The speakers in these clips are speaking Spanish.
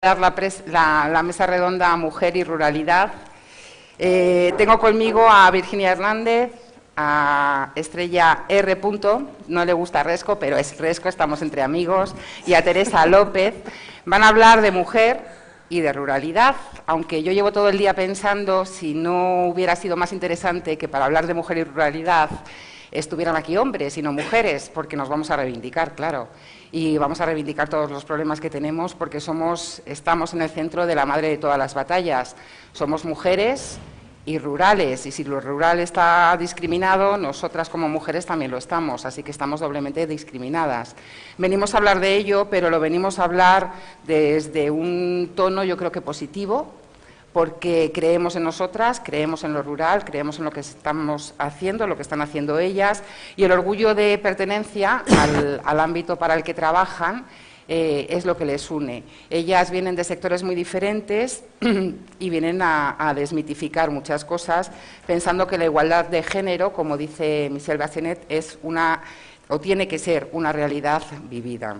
dar la mesa redonda a Mujer y Ruralidad. Tengo conmigo a Virginia Hernández, a Estrella R. No le gusta Resco, pero es Resco, estamos entre amigos, y a Teresa López. Van a hablar de mujer y de ruralidad, aunque yo llevo todo el día pensando si no hubiera sido más interesante que para hablar de mujer y ruralidad estuvieran aquí hombres y no mujeres, porque nos vamos a reivindicar, claro, y vamos a reivindicar todos los problemas que tenemos porque estamos en el centro de la madre de todas las batallas. Somos mujeres y rurales, y si lo rural está discriminado, nosotras como mujeres también lo estamos, así que estamos doblemente discriminadas. Venimos a hablar de ello, pero lo venimos a hablar desde un tono, yo creo que positivo, porque creemos en nosotras, creemos en lo rural, creemos en lo que estamos haciendo, lo que están haciendo ellas, y el orgullo de pertenencia al ámbito para el que trabajan es lo que les une. Ellas vienen de sectores muy diferentes y vienen a desmitificar muchas cosas, pensando que la igualdad de género, como dice Michelle Bachelet, es o tiene que ser una realidad vivida.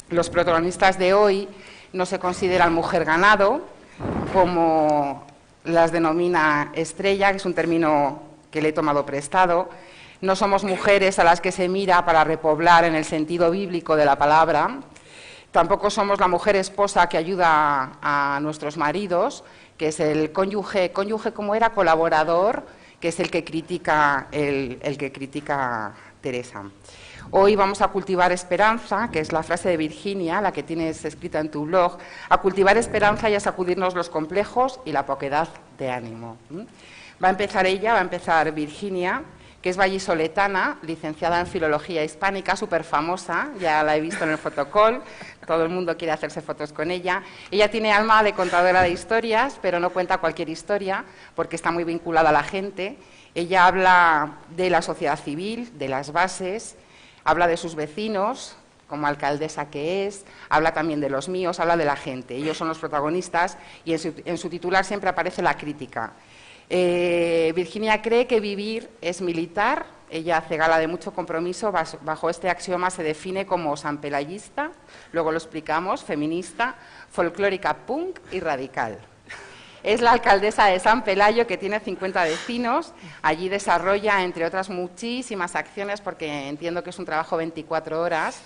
Los protagonistas de hoy no se consideran mujer ganado, como las denomina Estrella, que es un término que le he tomado prestado. No somos mujeres a las que se mira para repoblar en el sentido bíblico de la palabra. Tampoco somos la mujer esposa que ayuda a nuestros maridos, que es el cónyuge como era, colaborador, que es el que critica Teresa. Hoy vamos a cultivar esperanza, que es la frase de Virginia, la que tienes escrita en tu blog, a cultivar esperanza y a sacudirnos los complejos y la poquedad de ánimo. Va a empezar ella, va a empezar Virginia, que es vallisoletana, licenciada en Filología Hispánica, súper famosa, ya la he visto en el fotocall, todo el mundo quiere hacerse fotos con ella. Ella tiene alma de contadora de historias, pero no cuenta cualquier historia, porque está muy vinculada a la gente. Ella habla de la sociedad civil, de las bases, habla de sus vecinos, como alcaldesa que es, habla también de los míos, habla de la gente. Ellos son los protagonistas y en su titular siempre aparece la crítica. Virginia cree que vivir es militar. Ella hace gala de mucho compromiso. Bajo este axioma se define como sanpelayista, luego lo explicamos, feminista, folclórica punk y radical. Es la alcaldesa de San Pelayo, que tiene 50 vecinos. Allí desarrolla, entre otras muchísimas acciones, porque entiendo que es un trabajo 24 horas.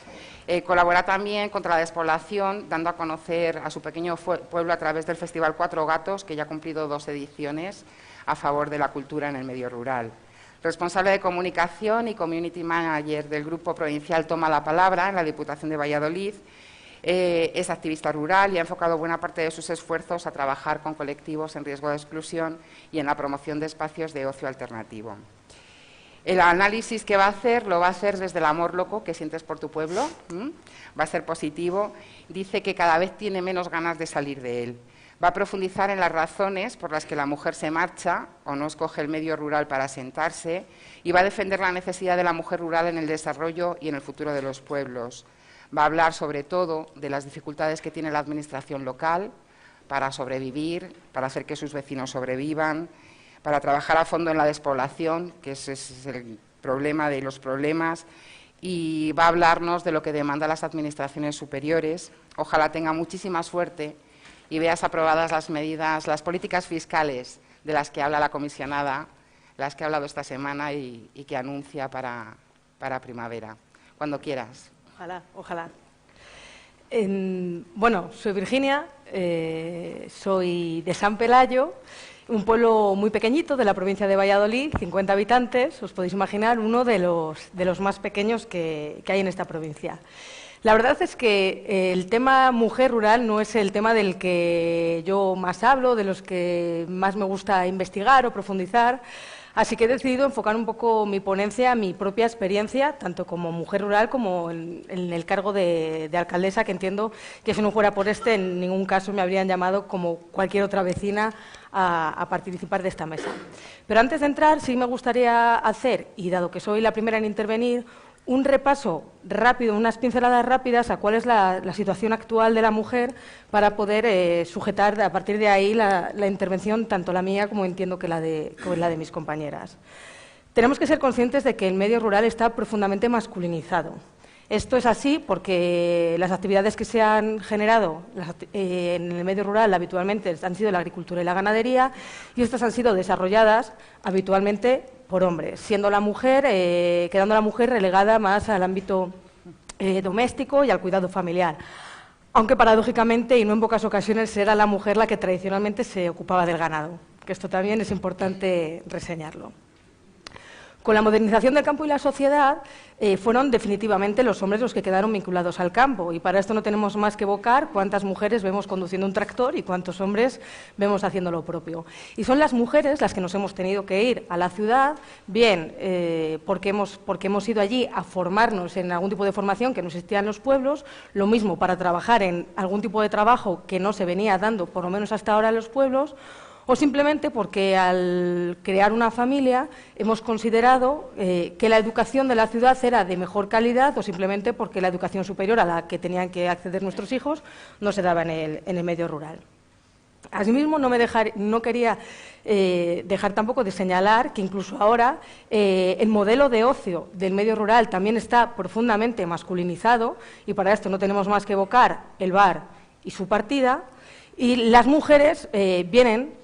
Colabora también contra la despoblación, dando a conocer a su pequeño pueblo a través del Festival Cuatro Gatos, que ya ha cumplido 2 ediciones a favor de la cultura en el medio rural. Responsable de comunicación y community manager del Grupo Provincial Toma la Palabra en la Diputación de Valladolid. Es activista rural y ha enfocado buena parte de sus esfuerzos a trabajar con colectivos en riesgo de exclusión y en la promoción de espacios de ocio alternativo. El análisis que va a hacer lo va a hacer desde el amor loco que sientes por tu pueblo. Va a ser positivo. Dice que cada vez tiene menos ganas de salir de él. Va a profundizar en las razones por las que la mujer se marcha o no escoge el medio rural para asentarse, y va a defender la necesidad de la mujer rural en el desarrollo y en el futuro de los pueblos. Va a hablar sobre todo de las dificultades que tiene la administración local para sobrevivir, para hacer que sus vecinos sobrevivan, para trabajar a fondo en la despoblación, que ese es el problema de los problemas, y va a hablarnos de lo que demandan las administraciones superiores. Ojalá tenga muchísima suerte y veas aprobadas las medidas, las políticas fiscales de las que habla la comisionada, las que ha hablado esta semana y que anuncia para primavera. Cuando quieras. Ojalá, ojalá. Bueno, soy Virginia, soy de San Pelayo, un pueblo muy pequeñito de la provincia de Valladolid, 50 habitantes, os podéis imaginar, uno de los más pequeños que hay en esta provincia. La verdad es que el tema mujer rural no es el tema del que yo más hablo, de los que más me gusta investigar o profundizar. Así que he decidido enfocar un poco mi ponencia a mi propia experiencia, tanto como mujer rural como en el cargo de alcaldesa, que entiendo que si no fuera por en ningún caso me habrían llamado como cualquier otra vecina a participar de esta mesa. Pero antes de entrar, sí me gustaría hacer, y dado que soy la primera en intervenir, un repaso rápido, unas pinceladas rápidas a cuál es la situación actual de la mujer para poder sujetar a partir de ahí la intervención, tanto la mía como entiendo que la de mis compañeras. Tenemos que ser conscientes de que el medio rural está profundamente masculinizado. Esto es así porque las actividades que se han generado en el medio rural habitualmente han sido la agricultura y la ganadería, y estas han sido desarrolladas habitualmente por hombres, quedando la mujer relegada más al ámbito doméstico y al cuidado familiar. Aunque paradójicamente, y no en pocas ocasiones, era la mujer la que tradicionalmente se ocupaba del ganado, que esto también es importante reseñarlo. Con la modernización del campo y la sociedad, fueron definitivamente los hombres los que quedaron vinculados al campo, y para esto no tenemos más que evocar cuántas mujeres vemos conduciendo un tractor y cuántos hombres vemos haciendo lo propio. Y son las mujeres las que nos hemos tenido que ir a la ciudad, bien porque hemos ido allí a formarnos en algún tipo de formación que no existía en los pueblos, lo mismo para trabajar en algún tipo de trabajo que no se venía dando, por lo menos hasta ahora, en los pueblos, o simplemente porque al crear una familia hemos considerado que la educación de la ciudad era de mejor calidad, o simplemente porque la educación superior a la que tenían que acceder nuestros hijos no se daba en el medio rural. Asimismo, no quería dejar tampoco de señalar que incluso ahora el modelo de ocio del medio rural también está profundamente masculinizado, y para esto no tenemos más que evocar el bar y su partida, y las mujeres vienen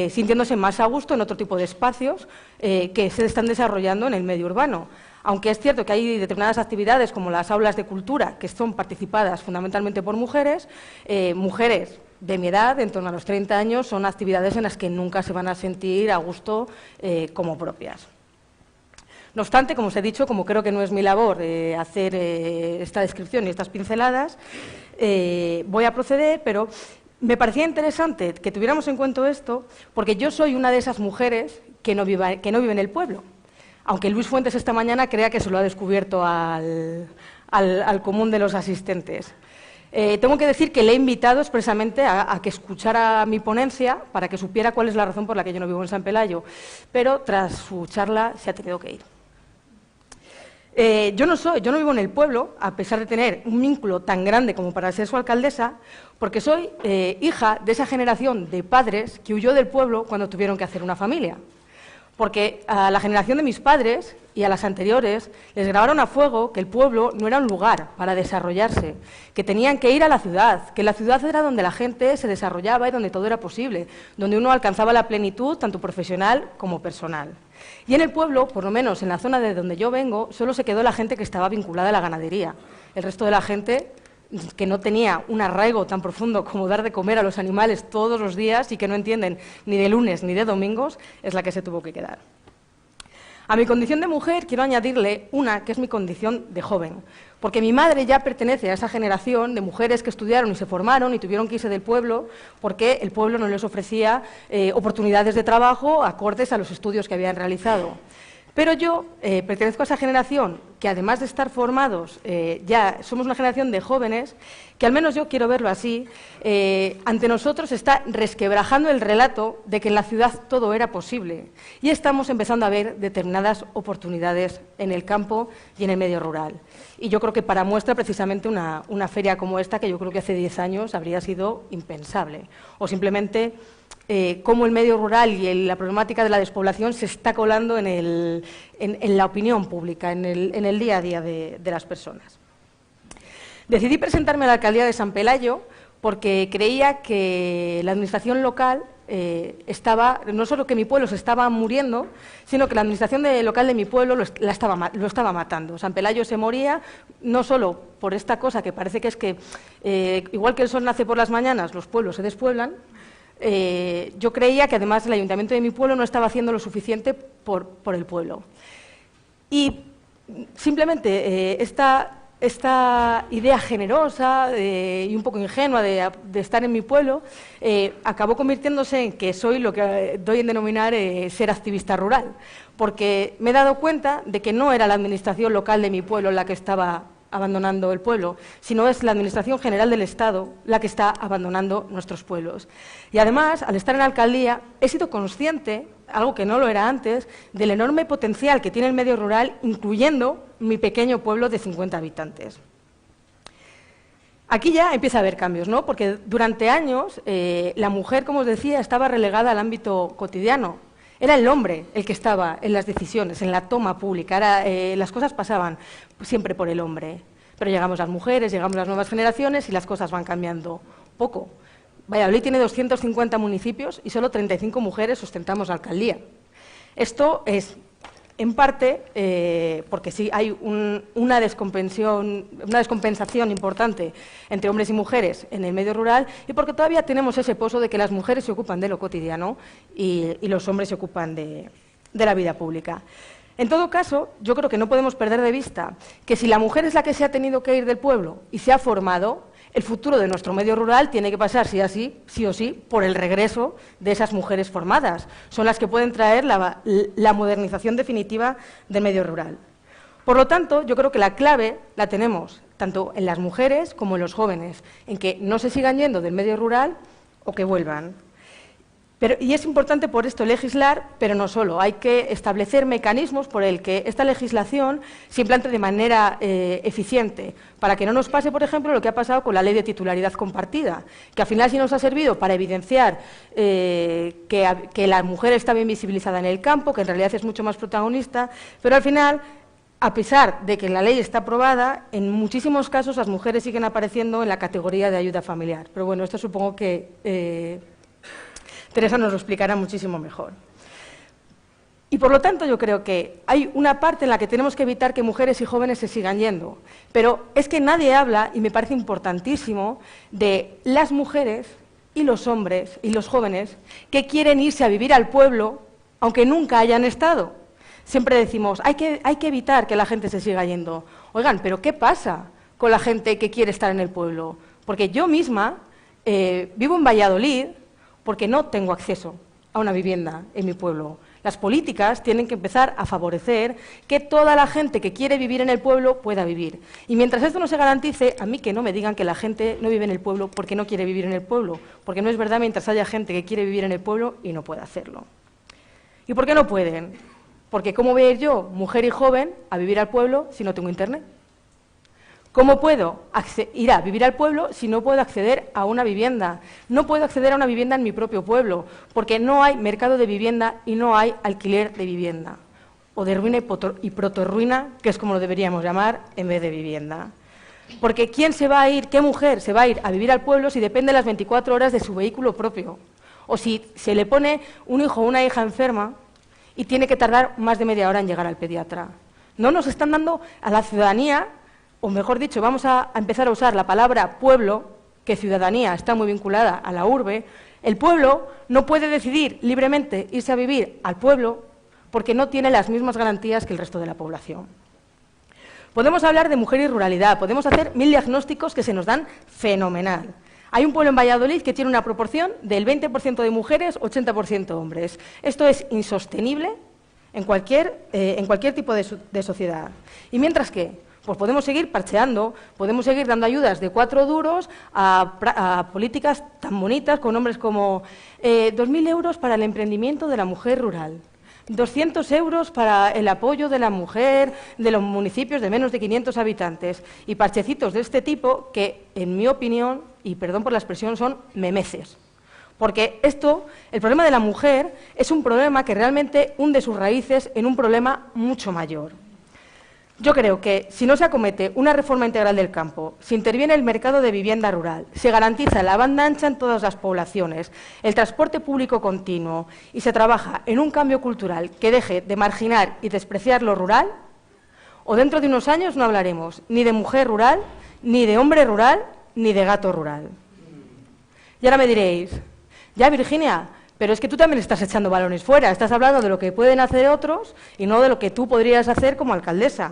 sintiéndose más a gusto en otro tipo de espacios que se están desarrollando en el medio urbano. Aunque es cierto que hay determinadas actividades, como las aulas de cultura, que son participadas fundamentalmente por mujeres, mujeres de mi edad, en torno a los 30 años, son actividades en las que nunca se van a sentir a gusto como propias. No obstante, como os he dicho, como creo que no es mi labor hacer esta descripción y estas pinceladas, voy a proceder, pero me parecía interesante que tuviéramos en cuenta esto, porque yo soy una de esas mujeres que no vive en el pueblo, aunque Luis Fuentes esta mañana crea que se lo ha descubierto al común de los asistentes. Tengo que decir que le he invitado expresamente a que escuchara mi ponencia para que supiera cuál es la razón por la que yo no vivo en San Pelayo, pero tras su charla se ha tenido que ir. Yo no vivo en el pueblo, a pesar de tener un vínculo tan grande como para ser su alcaldesa, porque soy hija de esa generación de padres que huyó del pueblo cuando tuvieron que hacer una familia. Porque a la generación de mis padres y a las anteriores les grabaron a fuego que el pueblo no era un lugar para desarrollarse, que tenían que ir a la ciudad, que la ciudad era donde la gente se desarrollaba y donde todo era posible, donde uno alcanzaba la plenitud tanto profesional como personal. Y en el pueblo, por lo menos en la zona de donde yo vengo, solo se quedó la gente que estaba vinculada a la ganadería. El resto de la gente que no tenía un arraigo tan profundo como dar de comer a los animales todos los días y que no entienden ni de lunes ni de domingos, es la que se tuvo que quedar. A mi condición de mujer quiero añadirle una que es mi condición de joven, porque mi madre ya pertenece a esa generación de mujeres que estudiaron y se formaron y tuvieron que irse del pueblo porque el pueblo no les ofrecía oportunidades de trabajo acordes a los estudios que habían realizado. Pero yo pertenezco a esa generación que, además de estar formados, ya somos una generación de jóvenes que, al menos yo quiero verlo así, ante nosotros está resquebrajando el relato de que en la ciudad todo era posible y estamos empezando a ver determinadas oportunidades en el campo y en el medio rural. Y yo creo que para muestra precisamente una feria como esta, que yo creo que hace 10 años habría sido impensable, o simplemente cómo el medio rural y la problemática de la despoblación se está colando en la opinión pública, en el día a día de las personas. Decidí presentarme a la alcaldía de San Pelayo porque creía que la administración local no solo que mi pueblo se estaba muriendo, sino que la administración local de mi pueblo lo estaba matando. San Pelayo se moría no solo por esta cosa que parece que es que, igual que el sol nace por las mañanas, los pueblos se despueblan. Yo creía que además el ayuntamiento de mi pueblo no estaba haciendo lo suficiente por el pueblo. Y simplemente esta idea generosa y un poco ingenua de estar en mi pueblo acabó convirtiéndose en que soy lo que doy en denominar ser activista rural, porque me he dado cuenta de que no era la administración local de mi pueblo la que estaba abandonando el pueblo, sino es la Administración General del Estado la que está abandonando nuestros pueblos. Y además, al estar en la alcaldía, he sido consciente, algo que no lo era antes, del enorme potencial que tiene el medio rural, incluyendo mi pequeño pueblo de 50 habitantes. Aquí ya empieza a haber cambios, ¿no? Porque durante años la mujer, como os decía, estaba relegada al ámbito cotidiano. Era el hombre el que estaba en las decisiones, en la toma pública, las cosas pasaban siempre por el hombre. Pero llegamos las mujeres, llegamos las nuevas generaciones y las cosas van cambiando poco. Valladolid tiene 250 municipios y solo 35 mujeres ostentamos la alcaldía. Esto es, en parte, porque sí hay una descompensación importante entre hombres y mujeres en el medio rural y porque todavía tenemos ese pozo de que las mujeres se ocupan de lo cotidiano y los hombres se ocupan de la vida pública. En todo caso, yo creo que no podemos perder de vista que si la mujer es la que se ha tenido que ir del pueblo y se ha formado, el futuro de nuestro medio rural tiene que pasar, sí o sí, por el regreso de esas mujeres formadas. Son las que pueden traer la modernización definitiva del medio rural. Por lo tanto, yo creo que la clave la tenemos tanto en las mujeres como en los jóvenes, en que no se sigan yendo del medio rural o que vuelvan. Y es importante por esto legislar, pero no solo. Hay que establecer mecanismos por el que esta legislación se implante de manera eficiente, para que no nos pase, por ejemplo, lo que ha pasado con la Ley de Titularidad Compartida, que al final sí nos ha servido para evidenciar que la mujer está bien visibilizada en el campo, que en realidad es mucho más protagonista, pero al final, a pesar de que la ley está aprobada, en muchísimos casos las mujeres siguen apareciendo en la categoría de ayuda familiar. Pero bueno, esto supongo que Teresa nos lo explicará muchísimo mejor. Y por lo tanto yo creo que hay una parte en la que tenemos que evitar que mujeres y jóvenes se sigan yendo. Pero es que nadie habla, y me parece importantísimo, de las mujeres y los hombres y los jóvenes que quieren irse a vivir al pueblo, aunque nunca hayan estado. Siempre decimos, hay que evitar que la gente se siga yendo. Oigan, ¿pero qué pasa con la gente que quiere estar en el pueblo? Porque yo misma vivo en Valladolid, porque no tengo acceso a una vivienda en mi pueblo. Las políticas tienen que empezar a favorecer que toda la gente que quiere vivir en el pueblo pueda vivir. Y mientras esto no se garantice, a mí que no me digan que la gente no vive en el pueblo porque no quiere vivir en el pueblo, porque no es verdad mientras haya gente que quiere vivir en el pueblo y no puede hacerlo. ¿Y por qué no pueden? Porque ¿cómo voy a ir yo, mujer y joven, a vivir al pueblo si no tengo internet? ¿Cómo puedo ir a vivir al pueblo si no puedo acceder a una vivienda? No puedo acceder a una vivienda en mi propio pueblo, porque no hay mercado de vivienda y no hay alquiler de vivienda. O de ruina y protorruina, que es como lo deberíamos llamar, en vez de vivienda. Porque ¿quién se va a ir, qué mujer se va a ir a vivir al pueblo si depende las 24 horas de su vehículo propio? O si se le pone un hijo o una hija enferma y tiene que tardar más de media hora en llegar al pediatra. No nos están dando a la ciudadanía, o mejor dicho, vamos a empezar a usar la palabra pueblo, que ciudadanía está muy vinculada a la urbe. El pueblo no puede decidir libremente irse a vivir al pueblo porque no tiene las mismas garantías que el resto de la población. Podemos hablar de mujer y ruralidad, podemos hacer 1000 diagnósticos que se nos dan fenomenal. Hay un pueblo en Valladolid que tiene una proporción del 20% de mujeres, 80% hombres. Esto es insostenible en cualquier tipo de sociedad. ¿Y mientras qué? Pues podemos seguir parcheando, podemos seguir dando ayudas de 4 duros a políticas tan bonitas con nombres como 2.000 euros para el emprendimiento de la mujer rural, 200 euros para el apoyo de la mujer de los municipios de menos de 500 habitantes y parchecitos de este tipo que, en mi opinión, y perdón por la expresión, son memeces. Porque el problema de la mujer es un problema que realmente hunde sus raíces en un problema mucho mayor. Yo creo que si no se acomete una reforma integral del campo, se interviene el mercado de vivienda rural, se garantiza la banda ancha en todas las poblaciones, el transporte público continuo y se trabaja en un cambio cultural que deje de marginar y despreciar lo rural, o dentro de unos años no hablaremos ni de mujer rural, ni de hombre rural, ni de gato rural. Y ahora me diréis, ya Virginia, pero es que tú también estás echando balones fuera, estás hablando de lo que pueden hacer otros y no de lo que tú podrías hacer como alcaldesa.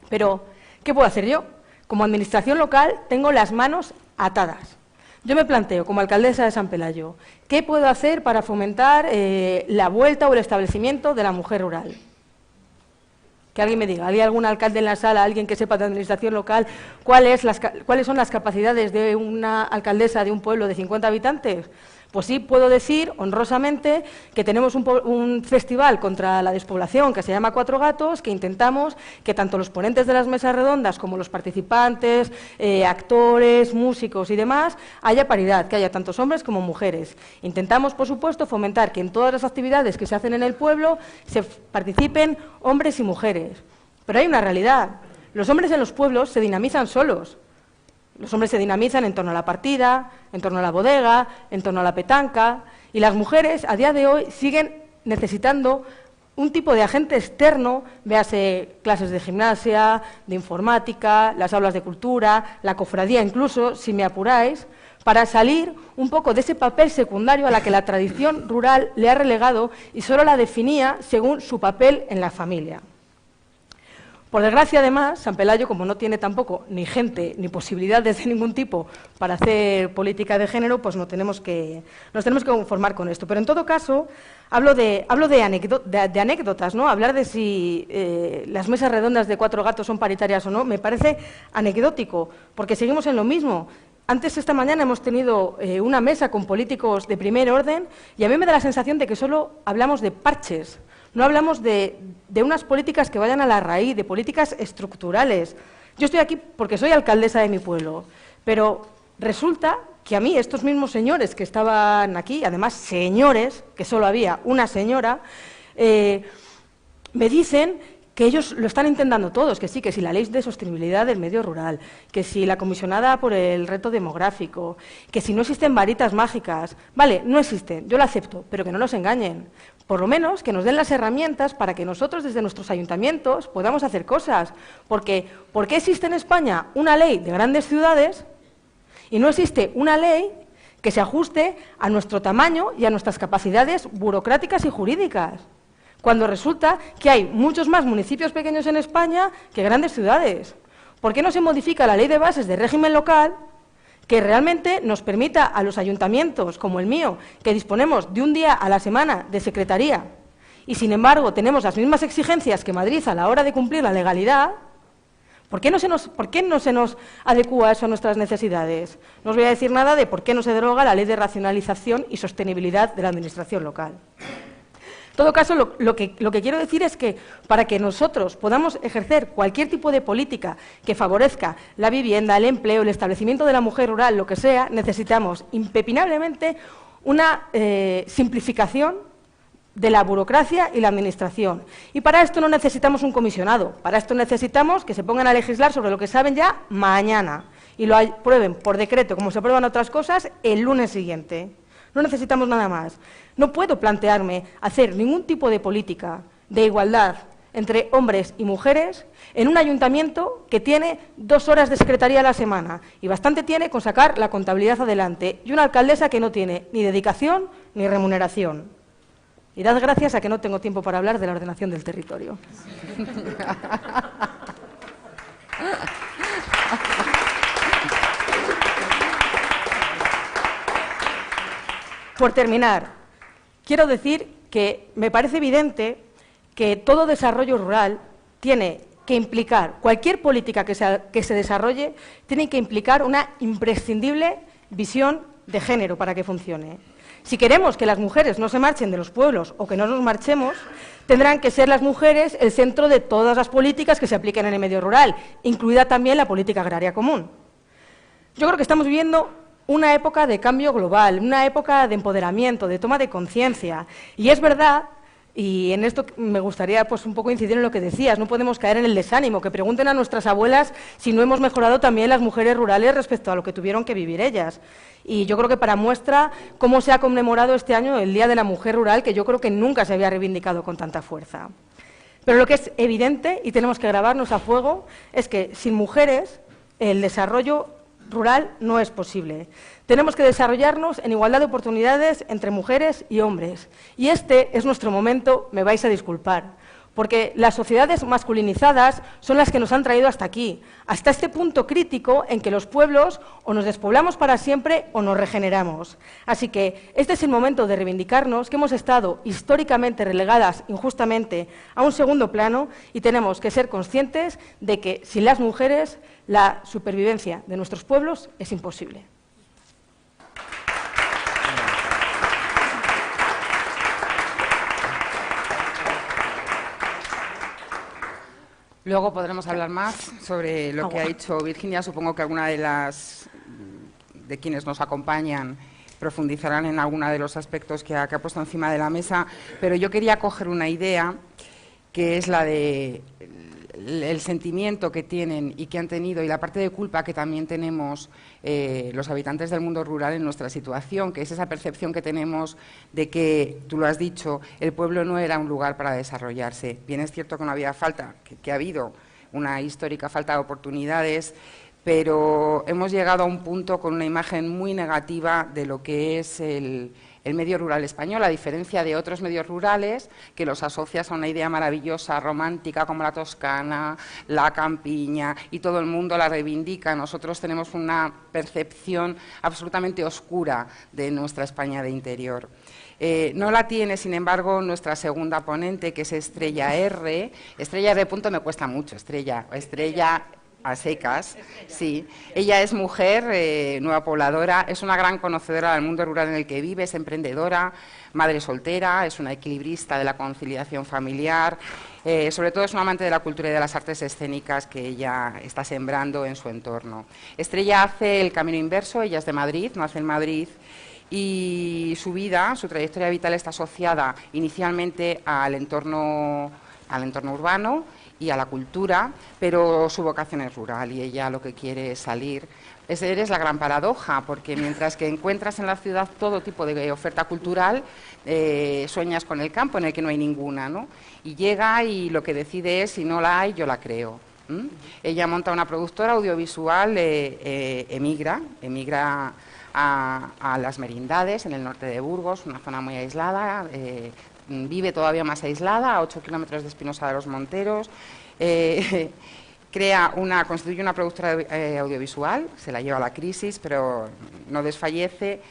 Pero, ¿qué puedo hacer yo? Como administración local tengo las manos atadas. Yo me planteo, como alcaldesa de San Pelayo, ¿qué puedo hacer para fomentar la vuelta o el establecimiento de la mujer rural? Que alguien me diga, ¿hay algún alcalde en la sala, alguien que sepa de administración local, cuáles son las capacidades de una alcaldesa de un pueblo de 50 habitantes? Pues sí, puedo decir honrosamente que tenemos un festival contra la despoblación que se llama Cuatro Gatos, que intentamos que tanto los ponentes de las mesas redondas como los participantes, actores, músicos y demás, haya paridad, que haya tantos hombres como mujeres. Intentamos, por supuesto, fomentar que en todas las actividades que se hacen en el pueblo se participen hombres y mujeres. Pero hay una realidad. Los hombres en los pueblos se dinamizan solos. Los hombres se dinamizan en torno a la partida, en torno a la bodega, en torno a la petanca, y las mujeres a día de hoy siguen necesitando un tipo de agente externo, véase clases de gimnasia, de informática, las aulas de cultura, la cofradía incluso, si me apuráis, para salir un poco de ese papel secundario a la que la tradición rural le ha relegado y solo la definía según su papel en la familia. Por desgracia, además, San Pelayo, como no tiene tampoco ni gente ni posibilidades de ningún tipo para hacer política de género, pues nos tenemos que conformar con esto. Pero en todo caso, hablo de anécdotas, ¿no? Hablar de si las mesas redondas de 4 gatos son paritarias o no, me parece anecdótico, porque seguimos en lo mismo. Antes, esta mañana, hemos tenido una mesa con políticos de primer orden y a mí me da la sensación de que solo hablamos de parches. No hablamos de unas políticas que vayan a la raíz, de políticas estructurales. Yo estoy aquí porque soy alcaldesa de mi pueblo, pero resulta que a mí estos mismos señores que estaban aquí, además señores, que solo había una señora, me dicen que ellos lo están intentando todos, que sí, que si la ley de sostenibilidad del medio rural, que si la comisionada por el reto demográfico, que si no existen varitas mágicas. Vale, no existen, yo lo acepto, pero que no nos engañen. Por lo menos que nos den las herramientas para que nosotros desde nuestros ayuntamientos podamos hacer cosas. Porque, ¿por qué existe en España una ley de grandes ciudades y no existe una ley que se ajuste a nuestro tamaño y a nuestras capacidades burocráticas y jurídicas? Cuando resulta que hay muchos más municipios pequeños en España que grandes ciudades. ¿Por qué no se modifica la ley de bases de régimen local que realmente nos permita a los ayuntamientos, como el mío, que disponemos de un día a la semana de secretaría y, sin embargo, tenemos las mismas exigencias que Madrid a la hora de cumplir la legalidad? ¿Por qué no se nos adecúa eso a nuestras necesidades? No os voy a decir nada de por qué no se deroga la ley de racionalización y sostenibilidad de la administración local. En todo caso, lo que quiero decir es que para que nosotros podamos ejercer cualquier tipo de política que favorezca la vivienda, el empleo, el establecimiento de la mujer rural, lo que sea, necesitamos impepinablemente una simplificación de la burocracia y la administración. Y para esto no necesitamos un comisionado, para esto necesitamos que se pongan a legislar sobre lo que saben ya mañana y lo aprueben por decreto, como se aprueban otras cosas, el lunes siguiente. No necesitamos nada más. No puedo plantearme hacer ningún tipo de política de igualdad entre hombres y mujeres en un ayuntamiento que tiene 2 horas de secretaría a la semana y bastante tiene con sacar la contabilidad adelante y una alcaldesa que no tiene ni dedicación ni remuneración. Y dad gracias a que no tengo tiempo para hablar de la ordenación del territorio. Por terminar, quiero decir que me parece evidente que todo desarrollo rural tiene que implicar, cualquier política que se desarrolle, tiene que implicar una imprescindible visión de género para que funcione. Si queremos que las mujeres no se marchen de los pueblos o que no nos marchemos, tendrán que ser las mujeres el centro de todas las políticas que se apliquen en el medio rural, incluida también la política agraria común. Yo creo que estamos viviendo una época de cambio global, una época de empoderamiento, de toma de conciencia. Y es verdad, y en esto me gustaría pues un poco incidir en lo que decías, no podemos caer en el desánimo, que pregunten a nuestras abuelas si no hemos mejorado también las mujeres rurales respecto a lo que tuvieron que vivir ellas. Y yo creo que para muestra cómo se ha conmemorado este año el Día de la Mujer Rural, que yo creo que nunca se había reivindicado con tanta fuerza. Pero lo que es evidente, y tenemos que grabarnos a fuego, es que sin mujeres el desarrollo rural no es posible. Tenemos que desarrollarnos en igualdad de oportunidades entre mujeres y hombres. Y este es nuestro momento, me vais a disculpar, porque las sociedades masculinizadas son las que nos han traído hasta aquí, hasta este punto crítico en que los pueblos o nos despoblamos para siempre o nos regeneramos. Así que este es el momento de reivindicarnos, que hemos estado históricamente relegadas injustamente a un segundo plano y tenemos que ser conscientes de que sin las mujeres la supervivencia de nuestros pueblos es imposible. Luego podremos hablar más sobre lo que ha dicho Virginia. Supongo que alguna de quienes nos acompañan profundizarán en alguno de los aspectos que ha puesto encima de la mesa, pero yo quería coger una idea que es la de el sentimiento que tienen y que han tenido y la parte de culpa que también tenemos los habitantes del mundo rural en nuestra situación, que es esa percepción que tenemos de que, tú lo has dicho, el pueblo no era un lugar para desarrollarse. Bien es cierto que no había falta, que ha habido una histórica falta de oportunidades, pero hemos llegado a un punto con una imagen muy negativa de lo que es el medio rural español, a diferencia de otros medios rurales que los asocias a una idea maravillosa, romántica, como la toscana, la campiña, y todo el mundo la reivindica. Nosotros tenemos una percepción absolutamente oscura de nuestra España de interior. No la tiene, sin embargo, nuestra segunda ponente, que es Estrella R. Estrella R. me cuesta mucho, Estrella a secas, sí. Ella es mujer, nueva pobladora, es una gran conocedora del mundo rural en el que vive, es emprendedora, madre soltera, es una equilibrista de la conciliación familiar, sobre todo es una amante de la cultura y de las artes escénicas que ella está sembrando en su entorno. Estrella hace el camino inverso, ella es de Madrid, nace en Madrid, y su vida, su trayectoria vital está asociada inicialmente al entorno urbano y a la cultura, pero su vocación es rural y ella lo que quiere es salir. Eres la gran paradoja, porque mientras que encuentras en la ciudad todo tipo de oferta cultural, sueñas con el campo en el que no hay ninguna, ¿no? Y llega y lo que decide es, si no la hay, yo la creo. Ella monta una productora audiovisual, emigra a Las Merindades, en el norte de Burgos, una zona muy aislada, vive todavía más aislada, a 8 kilómetros de Espinosa de los Monteros, constituye una productora audiovisual, se la lleva a la crisis, pero no desfallece.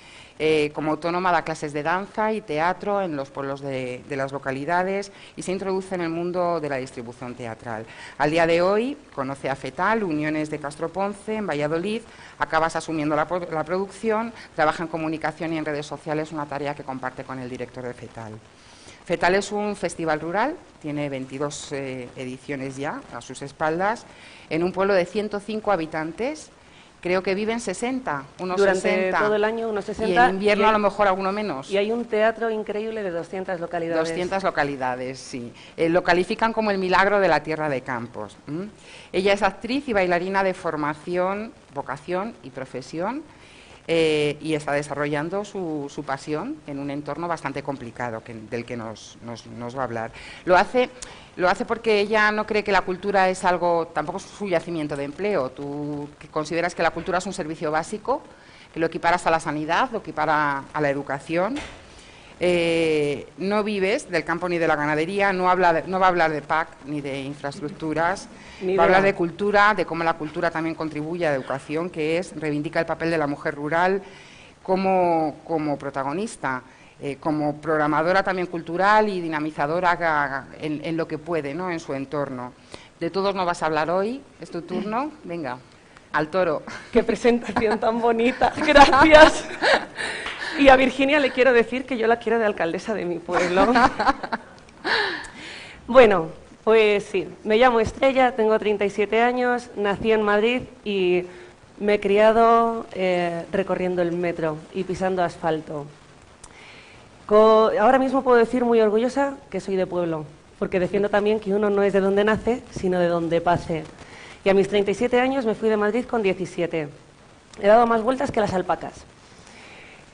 Como autónoma da clases de danza y teatro en los pueblos de las localidades y se introduce en el mundo de la distribución teatral. Al día de hoy conoce a Fetal, Uniones de Castro Ponce, en Valladolid, acabas asumiendo la producción, trabaja en comunicación y en redes sociales, una tarea que comparte con el director de Fetal. Fetal es un festival rural, tiene 22 ediciones ya a sus espaldas, en un pueblo de 105 habitantes. Creo que viven 60, unos durante 60. Todo el año unos 60. Y en invierno a lo mejor alguno menos. Y hay un teatro increíble de 200 localidades. 200 localidades, sí. Lo califican como el milagro de la tierra de Campos. Ella es actriz y bailarina de formación, vocación y profesión. Y está desarrollando su pasión en un entorno bastante complicado del que nos va a hablar. Lo hace porque ella no cree que la cultura es algo, tampoco es su yacimiento de empleo. Tú consideras que la cultura es un servicio básico, que lo equiparas a la sanidad, lo equipara a la educación. No vives del campo ni de la ganadería, no va a hablar de PAC ni de infraestructuras, va a hablar de cultura, de cómo la cultura también contribuye a la educación, que reivindica el papel de la mujer rural como protagonista, como programadora también cultural y dinamizadora en lo que puede, ¿no?, en su entorno. De todos no vas a hablar hoy, es tu turno, venga, al toro. ¡Qué presentación tan bonita! Gracias. Y a Virginia le quiero decir que yo la quiero de alcaldesa de mi pueblo. Bueno, pues sí, me llamo Estrella, tengo 37 años, nací en Madrid y me he criado recorriendo el metro y pisando asfalto. Ahora mismo puedo decir muy orgullosa que soy de pueblo, porque defiendo también que uno no es de donde nace, sino de donde pase. Y a mis 37 años me fui de Madrid con 17. He dado más vueltas que las alpacas.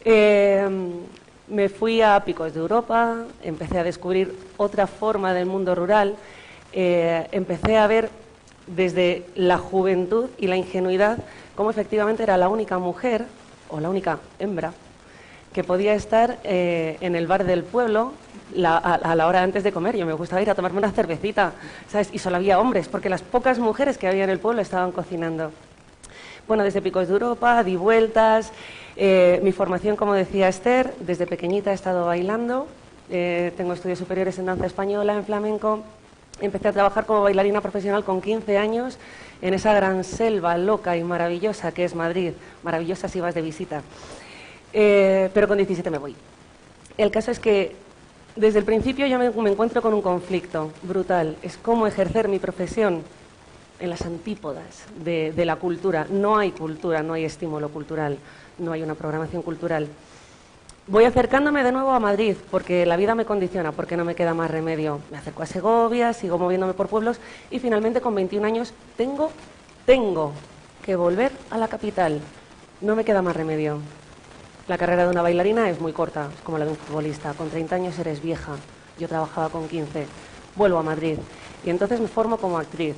Me fui a Picos de Europa, empecé a descubrir otra forma del mundo rural, empecé a ver desde la juventud y la ingenuidad cómo efectivamente era la única mujer o la única hembra que podía estar en el bar del pueblo a la hora antes de comer. Yo me gustaba ir a tomarme una cervecita, ¿sabes? Y solo había hombres, porque las pocas mujeres que había en el pueblo estaban cocinando. Bueno, desde Picos de Europa, di vueltas. Mi formación, como decía Esther, desde pequeñita he estado bailando. Tengo estudios superiores en danza española, en flamenco. Empecé a trabajar como bailarina profesional con 15 años en esa gran selva loca y maravillosa que es Madrid. Maravillosa si vas de visita. Pero con 17 me voy. El caso es que desde el principio yo me encuentro con un conflicto brutal. Es cómo ejercer mi profesión en las antípodas de la cultura. No hay cultura, no hay estímulo cultural, no hay una programación cultural. Voy acercándome de nuevo a Madrid, porque la vida me condiciona, porque no me queda más remedio. Me acerco a Segovia, sigo moviéndome por pueblos y finalmente con 21 años tengo que volver a la capital. No me queda más remedio. La carrera de una bailarina es muy corta, es como la de un futbolista. Con 30 años eres vieja. Yo trabajaba con 15. Vuelvo a Madrid y entonces me formo como actriz.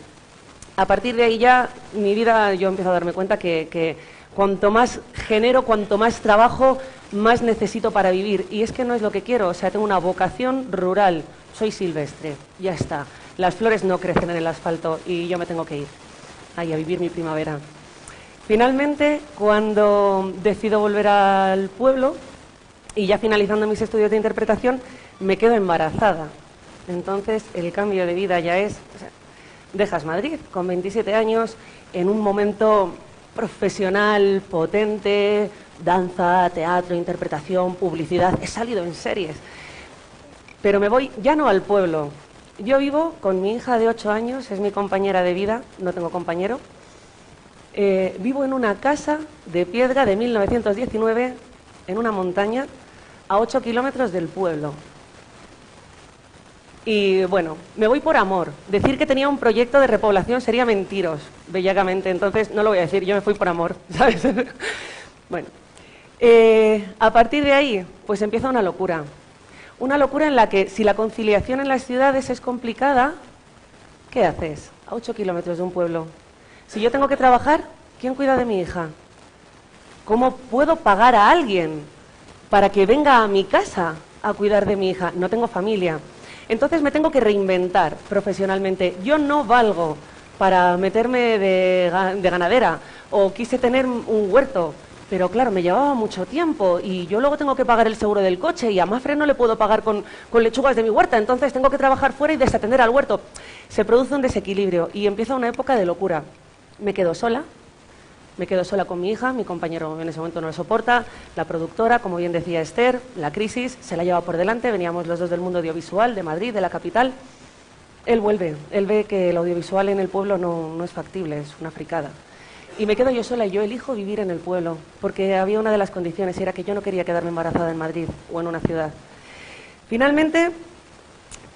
A partir de ahí ya mi vida, yo empiezo a darme cuenta que cuanto más genero, cuanto más trabajo, más necesito para vivir. Y es que no es lo que quiero, o sea, tengo una vocación rural, soy silvestre, ya está. Las flores no crecen en el asfalto y yo me tengo que ir ahí a vivir mi primavera. Finalmente, cuando decido volver al pueblo y ya finalizando mis estudios de interpretación, me quedo embarazada. Entonces, el cambio de vida ya es... O sea, dejas Madrid con 27 años en un momento profesional, potente, danza, teatro, interpretación, publicidad. He salido en series. Pero me voy ya no al pueblo. Yo vivo con mi hija de 8 años, es mi compañera de vida, no tengo compañero. Vivo en una casa de piedra de 1919 en una montaña a 8 kilómetros del pueblo. Y bueno, me voy por amor. Decir que tenía un proyecto de repoblación sería mentiros, bellacamente. Entonces no lo voy a decir, yo me fui por amor, ¿sabes? Bueno, a partir de ahí, pues empieza una locura. Una locura en la que si la conciliación en las ciudades es complicada, ¿qué haces? A 8 kilómetros de un pueblo. Si yo tengo que trabajar, ¿quién cuida de mi hija? ¿Cómo puedo pagar a alguien para que venga a mi casa a cuidar de mi hija? No tengo familia. Entonces me tengo que reinventar profesionalmente. Yo no valgo para meterme de ganadera o quise tener un huerto, pero claro, me llevaba mucho tiempo y yo luego tengo que pagar el seguro del coche y a Mafre no le puedo pagar con lechugas de mi huerta, entonces tengo que trabajar fuera y desatender al huerto. Se produce un desequilibrio y empieza una época de locura. Me quedo sola con mi hija, mi compañero en ese momento no lo soporta, la productora, como bien decía Esther, la crisis se la lleva por delante, veníamos los dos del mundo audiovisual, de Madrid, de la capital. Él vuelve, él ve que el audiovisual en el pueblo no es factible, es una fricada. Y me quedo yo sola y yo elijo vivir en el pueblo, porque había una de las condiciones, era que yo no quería quedarme embarazada en Madrid o en una ciudad. Finalmente,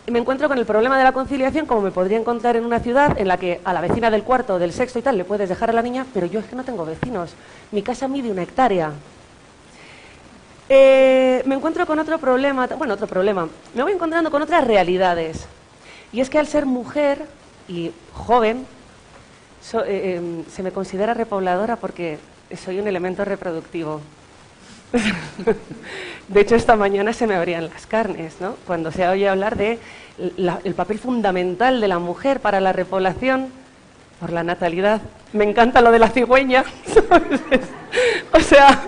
me encuentro con el problema de la conciliación, como me podría encontrar en una ciudad en la que a la vecina del cuarto, del sexto y tal, le puedes dejar a la niña, pero yo es que no tengo vecinos. Mi casa mide 1 hectárea. Me encuentro con otro problema, me voy encontrando con otras realidades. Y es que al ser mujer y joven, se me considera repobladora porque soy un elemento reproductivo. De hecho, esta mañana se me abrían las carnes, ¿no? Cuando se oye hablar de el papel fundamental de la mujer para la repoblación por la natalidad. Me encanta lo de la cigüeña, ¿sabes? O sea,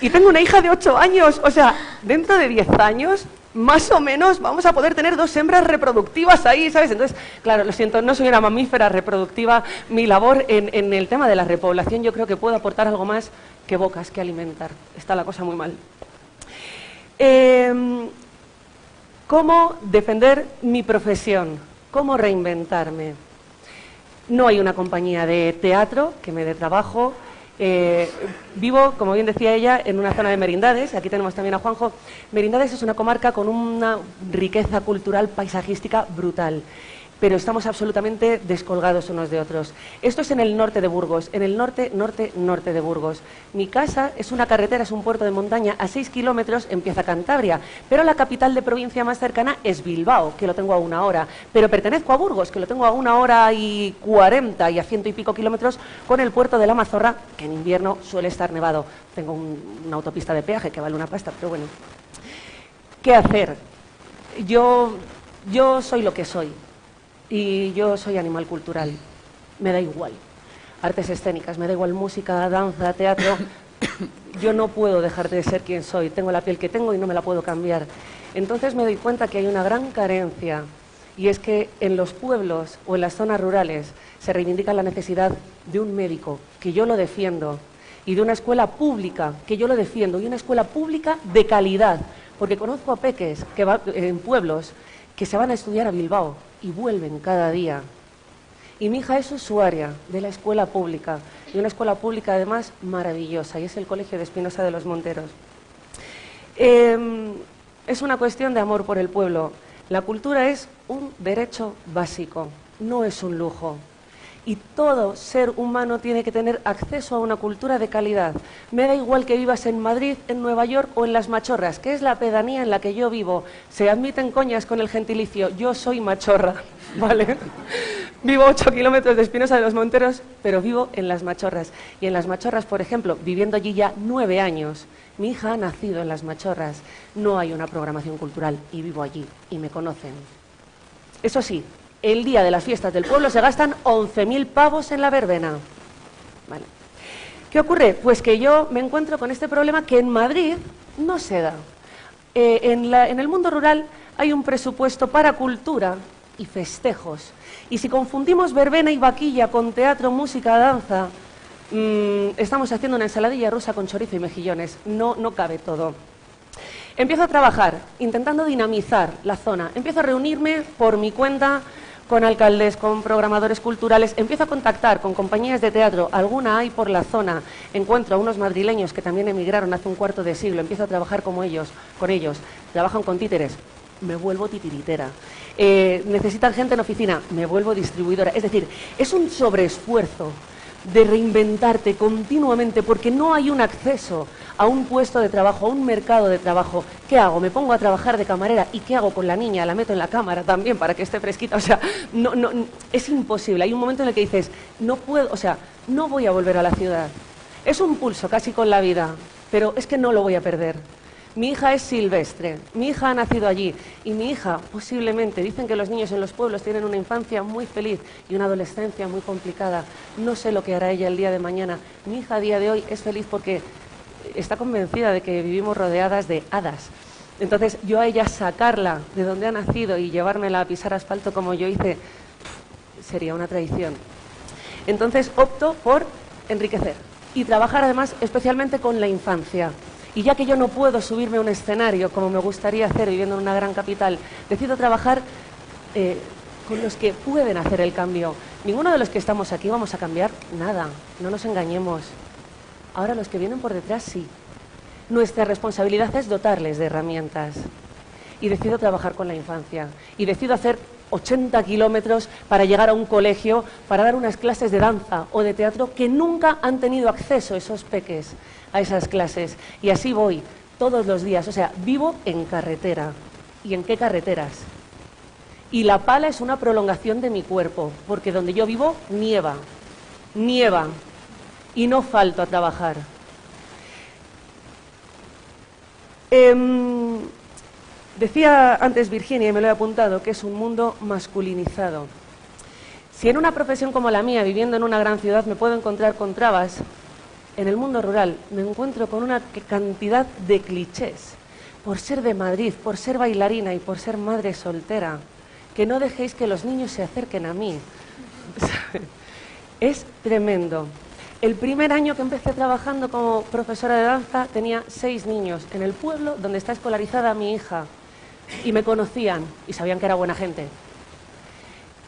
y tengo una hija de 8 años, o sea, dentro de 10 años, más o menos, vamos a poder tener 2 hembras reproductivas ahí, ¿sabes? Entonces, claro, lo siento, no soy una mamífera reproductiva. Mi labor en el tema de la repoblación yo creo que puedo aportar algo más que bocas que alimentar. Está la cosa muy mal. ¿Cómo defender mi profesión? ¿Cómo reinventarme? No hay una compañía de teatro que me dé trabajo. Vivo, como bien decía ella, en una zona de Merindades. Aquí tenemos también a Juanjo. Merindades es una comarca con una riqueza cultural, paisajística brutal, pero estamos absolutamente descolgados unos de otros. Esto es en el norte de Burgos, en el norte de Burgos. Mi casa es una carretera, es un puerto de montaña, a 6 kilómetros empieza Cantabria, pero la capital de provincia más cercana es Bilbao, que lo tengo a 1 hora, pero pertenezco a Burgos, que lo tengo a 1 hora y 40 y a 100 y pico kilómetros, con el puerto de la Mazorra, que en invierno suele estar nevado. Tengo una autopista de peaje que vale una pasta, pero bueno. ¿Qué hacer? Yo soy lo que soy. Y yo soy animal cultural, me da igual. Artes escénicas, me da igual música, danza, teatro. Yo no puedo dejar de ser quien soy, tengo la piel que tengo y no me la puedo cambiar. Entonces me doy cuenta que hay una gran carencia, y es que en los pueblos o en las zonas rurales se reivindica la necesidad de un médico, que yo lo defiendo, y de una escuela pública, que yo lo defiendo, y una escuela pública de calidad, porque conozco a peques que en pueblos que se van a estudiar a Bilbao y vuelven cada día. Y mi hija es usuaria de la escuela pública, y una escuela pública además maravillosa, y es el Colegio de Espinosa de los Monteros. Es una cuestión de amor por el pueblo. La cultura es un derecho básico, no es un lujo. Y todo ser humano tiene que tener acceso a una cultura de calidad. Me da igual que vivas en Madrid, en Nueva York o en Las Machorras, que es la pedanía en la que yo vivo. Se admiten coñas con el gentilicio. Yo soy machorra, ¿vale? Vivo 8 kilómetros de Espinosa de los Monteros, pero vivo en Las Machorras. Y en Las Machorras, por ejemplo, viviendo allí ya 9 años, mi hija ha nacido en Las Machorras. No hay una programación cultural y vivo allí y me conocen. Eso sí, el día de las fiestas del pueblo se gastan 11.000 pavos en la verbena. Vale. ¿Qué ocurre? Pues que yo me encuentro con este problema que en Madrid no se da. En el mundo rural hay un presupuesto para cultura y festejos. Y si confundimos verbena y vaquilla con teatro, música, danza, estamos haciendo una ensaladilla rusa con chorizo y mejillones. No cabe todo. Empiezo a trabajar, intentando dinamizar la zona. Empiezo a reunirme por mi cuenta con alcaldes, con programadores culturales. Empiezo a contactar con compañías de teatro. Alguna hay por la zona. Encuentro a unos madrileños que también emigraron hace un cuarto de siglo. Empiezo a trabajar con ellos. Trabajan con títeres. Me vuelvo titiritera. Necesitan gente en oficina. Me vuelvo distribuidora. Es decir, es un sobreesfuerzo de reinventarte continuamente porque no hay un acceso a un puesto de trabajo, a un mercado de trabajo. ¿Qué hago? ¿Me pongo a trabajar de camarera? ¿Y qué hago con la niña? La meto en la cámara también para que esté fresquita. O sea, no, es imposible. Hay un momento en el que dices, no puedo, o sea, no voy a volver a la ciudad. Es un pulso casi con la vida, pero es que no lo voy a perder. Mi hija es silvestre, mi hija ha nacido allí y mi hija posiblemente, dicen que los niños en los pueblos tienen una infancia muy feliz y una adolescencia muy complicada. No sé lo que hará ella el día de mañana. Mi hija a día de hoy es feliz porque está convencida de que vivimos rodeadas de hadas. Entonces yo a ella sacarla de donde ha nacido y llevármela a pisar asfalto como yo hice, sería una traición. Entonces opto por enriquecer y trabajar además especialmente con la infancia. Y ya que yo no puedo subirme a un escenario como me gustaría hacer viviendo en una gran capital, decido trabajar con los que pueden hacer el cambio. Ninguno de los que estamos aquí vamos a cambiar nada, no nos engañemos. Ahora los que vienen por detrás sí. Nuestra responsabilidad es dotarles de herramientas. Y decido trabajar con la infancia. Y decido hacer 80 kilómetros para llegar a un colegio, para dar unas clases de danza o de teatro que nunca han tenido acceso esos peques a esas clases. Y así voy todos los días. O sea, vivo en carretera. ¿Y en qué carreteras? Y la pala es una prolongación de mi cuerpo, porque donde yo vivo nieva. Nieva. Y no falto a trabajar. Decía antes Virginia, y me lo he apuntado, que es un mundo masculinizado. Si en una profesión como la mía, viviendo en una gran ciudad, me puedo encontrar con trabas, en el mundo rural me encuentro con una cantidad de clichés. Por ser de Madrid, por ser bailarina y por ser madre soltera, que no dejéis que los niños se acerquen a mí. Es tremendo. El primer año que empecé trabajando como profesora de danza tenía 6 niños en el pueblo donde está escolarizada mi hija y me conocían y sabían que era buena gente.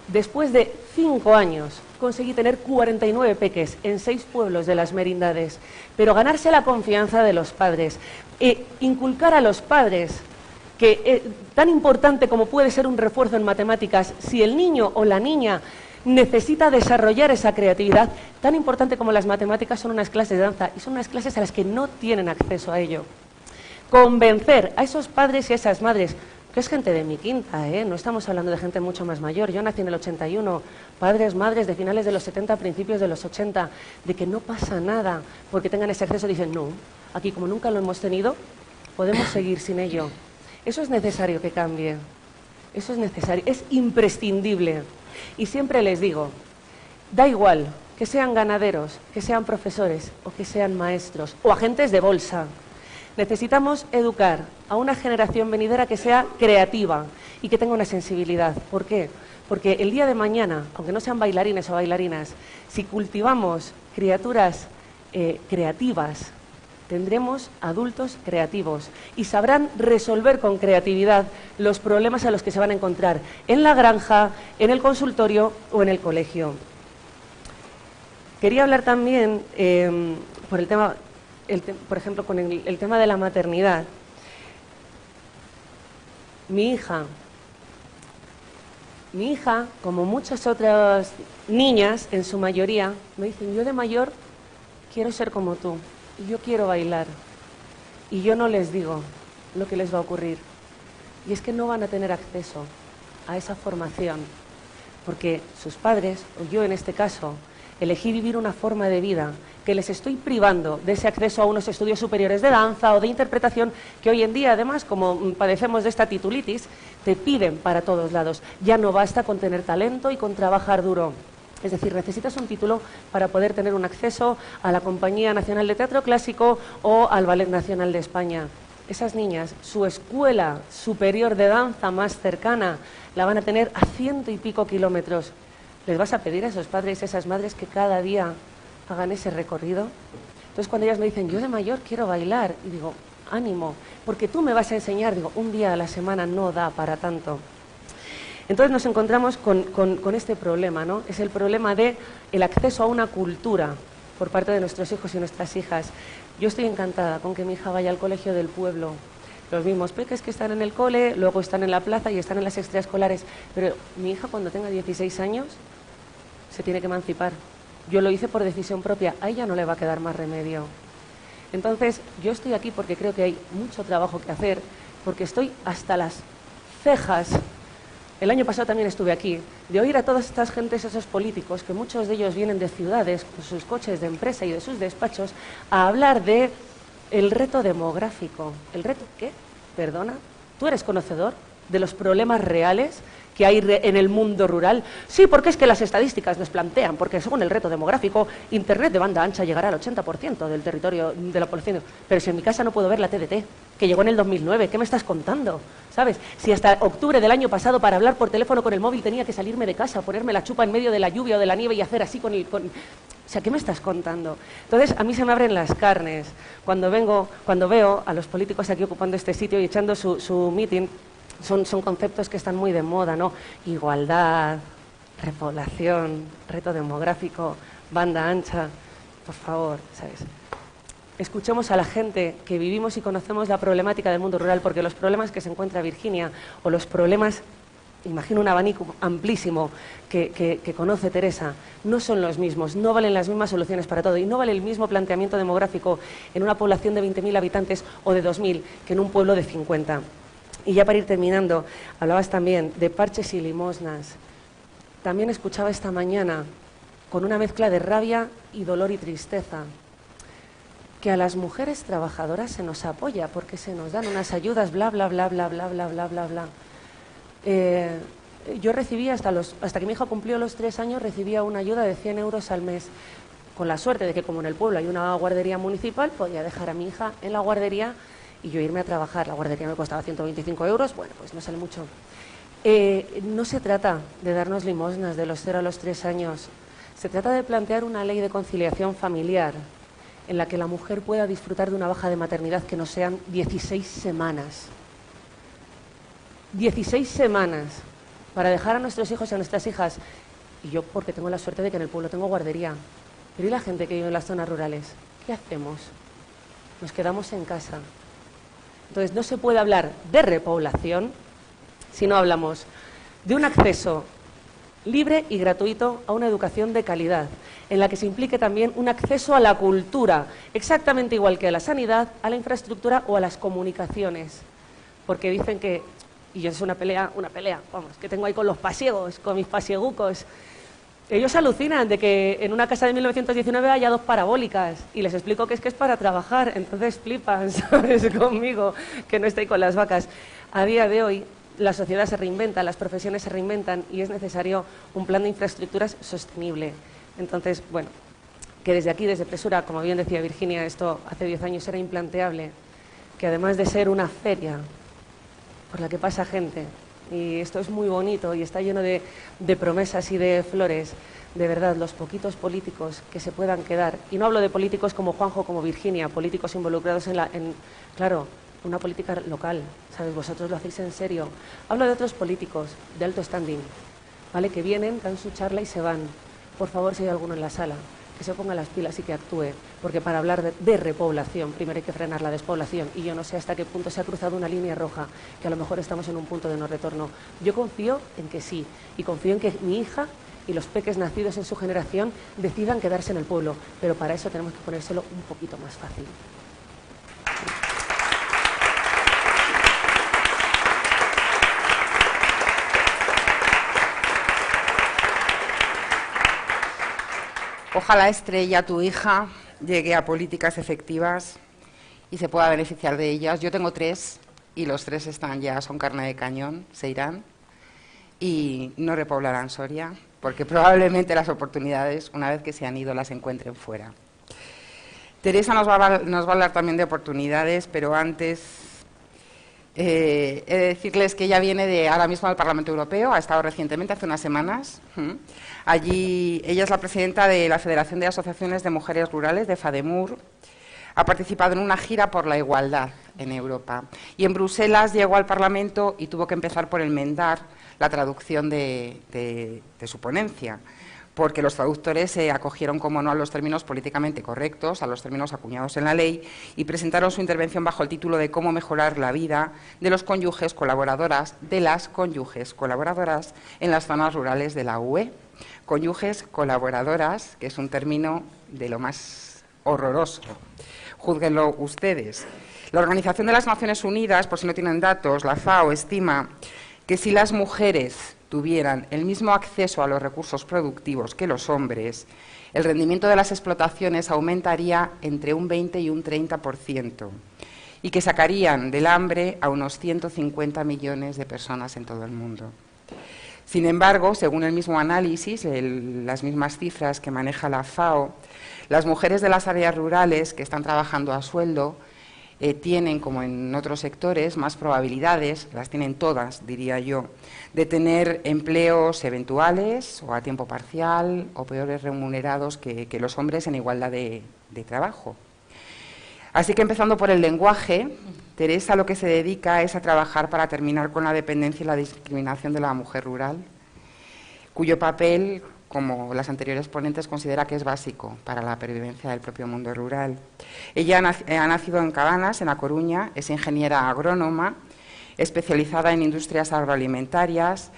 Después de 5 años conseguí tener 49 peques en 6 pueblos de las merindades, pero ganarse la confianza de los padres e inculcar a los padres que tan importante como puede ser un refuerzo en matemáticas, si el niño o la niña necesita desarrollar esa creatividad, tan importante como las matemáticas son unas clases de danza y son unas clases a las que no tienen acceso a ello. Convencer a esos padres y a esas madres, que es gente de mi quinta, no estamos hablando de gente mucho más mayor, yo nací en el 81, padres, madres de finales de los 70, principios de los 80, de que no pasa nada porque tengan ese acceso, dicen no, aquí como nunca lo hemos tenido, podemos seguir sin ello. Eso es necesario que cambie, eso es necesario, es imprescindible. Y siempre les digo, da igual que sean ganaderos, que sean profesores o que sean maestros o agentes de bolsa. Necesitamos educar a una generación venidera que sea creativa y que tenga una sensibilidad. ¿Por qué? Porque el día de mañana, aunque no sean bailarines o bailarinas, si cultivamos criaturas creativas, tendremos adultos creativos y sabrán resolver con creatividad los problemas a los que se van a encontrar en la granja, en el consultorio o en el colegio. Quería hablar también, por ejemplo, con el tema de la maternidad. Mi hija, como muchas otras niñas, en su mayoría, me dicen, yo de mayor quiero ser como tú, y yo quiero bailar. Y yo no les digo lo que les va a ocurrir. Y es que no van a tener acceso a esa formación, porque sus padres, o yo en este caso, elegí vivir una forma de vida que les estoy privando de ese acceso a unos estudios superiores de danza o de interpretación que hoy en día, además, como padecemos de esta titulitis, te piden para todos lados. Ya no basta con tener talento y con trabajar duro. Es decir, necesitas un título para poder tener un acceso a la Compañía Nacional de Teatro Clásico o al Ballet Nacional de España. Esas niñas, su escuela superior de danza más cercana la van a tener a 100 y pico kilómetros. ¿Les vas a pedir a esos padres y esas madres que cada día hagan ese recorrido? Entonces, cuando ellas me dicen, yo de mayor quiero bailar, y digo, ánimo, porque tú me vas a enseñar, digo, un día a la semana no da para tanto. Entonces nos encontramos con este problema, ¿no? Es el problema de el acceso a una cultura por parte de nuestros hijos y nuestras hijas. Yo estoy encantada con que mi hija vaya al colegio del pueblo. Los mismos peques que están en el cole, luego están en la plaza y están en las extraescolares. Pero mi hija, cuando tenga 16 años, se tiene que emancipar. Yo lo hice por decisión propia, a ella no le va a quedar más remedio. Entonces, yo estoy aquí porque creo que hay mucho trabajo que hacer, porque estoy hasta las cejas. El año pasado también estuve aquí, de oír a todas estas gentes, esos políticos, que muchos de ellos vienen de ciudades, con sus coches de empresa y de sus despachos, a hablar de el reto demográfico. ¿El reto qué? Perdona, ¿tú eres conocedor de los problemas reales que hay en el mundo rural? Sí, porque es que las estadísticas nos plantean, porque según el reto demográfico, Internet de banda ancha llegará al 80% del territorio de la población. Pero si en mi casa no puedo ver la TDT, que llegó en el 2009, ¿qué me estás contando? ¿Sabes? Si hasta octubre del año pasado para hablar por teléfono con el móvil tenía que salirme de casa, ponerme la chupa en medio de la lluvia o de la nieve y hacer así con el... O sea, ¿qué me estás contando? Entonces, a mí se me abren las carnes cuando veo a los políticos aquí ocupando este sitio y echando su meeting. Son conceptos que están muy de moda, ¿no? Igualdad, repoblación, reto demográfico, banda ancha. Por favor, ¿sabes? Escuchemos a la gente que vivimos y conocemos la problemática del mundo rural, porque los problemas que se encuentra Virginia o los problemas, imagino un abanico amplísimo que conoce Teresa, no son los mismos, no valen las mismas soluciones para todo y no vale el mismo planteamiento demográfico en una población de 20.000 habitantes o de 2.000 que en un pueblo de 50. Y ya para ir terminando, hablabas también de parches y limosnas. También escuchaba esta mañana, con una mezcla de rabia y dolor y tristeza, que a las mujeres trabajadoras se nos apoya porque se nos dan unas ayudas, bla, bla, bla, bla, bla, bla, bla, bla, bla. Yo recibía, hasta que mi hija cumplió los 3 años, recibía una ayuda de 100 euros al mes, con la suerte de que como en el pueblo hay una guardería municipal, podía dejar a mi hija en la guardería y yo irme a trabajar. La guardería me costaba 125 euros, bueno, pues no sale mucho. No se trata de darnos limosnas de los 0 a los 3 años, se trata de plantear una ley de conciliación familiar en la que la mujer pueda disfrutar de una baja de maternidad que no sean 16 semanas. 16 semanas para dejar a nuestros hijos y a nuestras hijas. Y yo porque tengo la suerte de que en el pueblo tengo guardería. Pero ¿y la gente que vive en las zonas rurales? ¿Qué hacemos? Nos quedamos en casa. Entonces no se puede hablar de repoblación si no hablamos de un acceso libre y gratuito a una educación de calidad, en la que se implique también un acceso a la cultura, exactamente igual que a la sanidad, a la infraestructura o a las comunicaciones. Porque dicen que, y yo es una pelea, vamos, que tengo ahí con los pasiegos, con mis pasiegucos. Ellos alucinan de que en una casa de 1919 haya 2 parabólicas y les explico que es para trabajar, entonces flipan, ¿sabes? Conmigo, que no estoy con las vacas. A día de hoy la sociedad se reinventa, las profesiones se reinventan y es necesario un plan de infraestructuras sostenible. Entonces, bueno, que desde aquí, desde Presura, como bien decía Virginia, esto hace 10 años era implanteable, que además de ser una feria por la que pasa gente, y esto es muy bonito y está lleno de promesas y de flores, de verdad, los poquitos políticos que se puedan quedar, y no hablo de políticos como Juanjo, como Virginia, políticos involucrados claro, una política local, ¿sabes? Vosotros lo hacéis en serio. Hablo de otros políticos de alto standing, ¿vale? Que vienen, dan su charla y se van. Por favor, si hay alguno en la sala, que se ponga las pilas y que actúe, porque para hablar de repoblación primero hay que frenar la despoblación, y yo no sé hasta qué punto se ha cruzado una línea roja, que a lo mejor estamos en un punto de no retorno. Yo confío en que sí, y confío en que mi hija y los peques nacidos en su generación decidan quedarse en el pueblo, pero para eso tenemos que ponérselo un poquito más fácil. Ojalá Estrella, tu hija, llegue a políticas efectivas y se pueda beneficiar de ellas. Yo tengo 3 y los 3 son carne de cañón, se irán y no repoblarán Soria, porque probablemente las oportunidades, una vez que se han ido, las encuentren fuera. Teresa nos va a hablar también de oportunidades, pero antes he de decirles que ella viene ahora mismo del Parlamento Europeo, ha estado recientemente, hace unas semanas. Allí ella es la presidenta de la Federación de Asociaciones de Mujeres Rurales, de FADEMUR. Ha participado en una gira por la igualdad en Europa. Y en Bruselas llegó al Parlamento y tuvo que empezar por enmendar la traducción de su ponencia, porque los traductores se acogieron, como no, a los términos políticamente correctos, a los términos acuñados en la ley, y presentaron su intervención bajo el título de cómo mejorar la vida de los cónyuges colaboradoras, en las zonas rurales de la UE. Cónyuges colaboradoras, que es un término de lo más horroroso. Júzguenlo ustedes. La Organización de las Naciones Unidas, por si no tienen datos, la FAO estima que si las mujeres tuvieran el mismo acceso a los recursos productivos que los hombres, el rendimiento de las explotaciones aumentaría entre un 20 y un 30%, y que sacarían del hambre a unos 150 millones de personas en todo el mundo. Sin embargo, según el mismo análisis, las mismas cifras que maneja la FAO, las mujeres de las áreas rurales que están trabajando a sueldo tienen, como en otros sectores, más probabilidades, las tienen todas, diría yo, de tener empleos eventuales o a tiempo parcial o peores remunerados que los hombres en igualdad de trabajo. Así que, empezando por el lenguaje, Teresa lo que se dedica es a trabajar para terminar con la dependencia y la discriminación de la mujer rural, cuyo papel, como las anteriores ponentes, considera que es básico para la pervivencia del propio mundo rural. Ella ha nacido en Cabanas, en A Coruña, es ingeniera agrónoma, especializada en industrias agroalimentarias,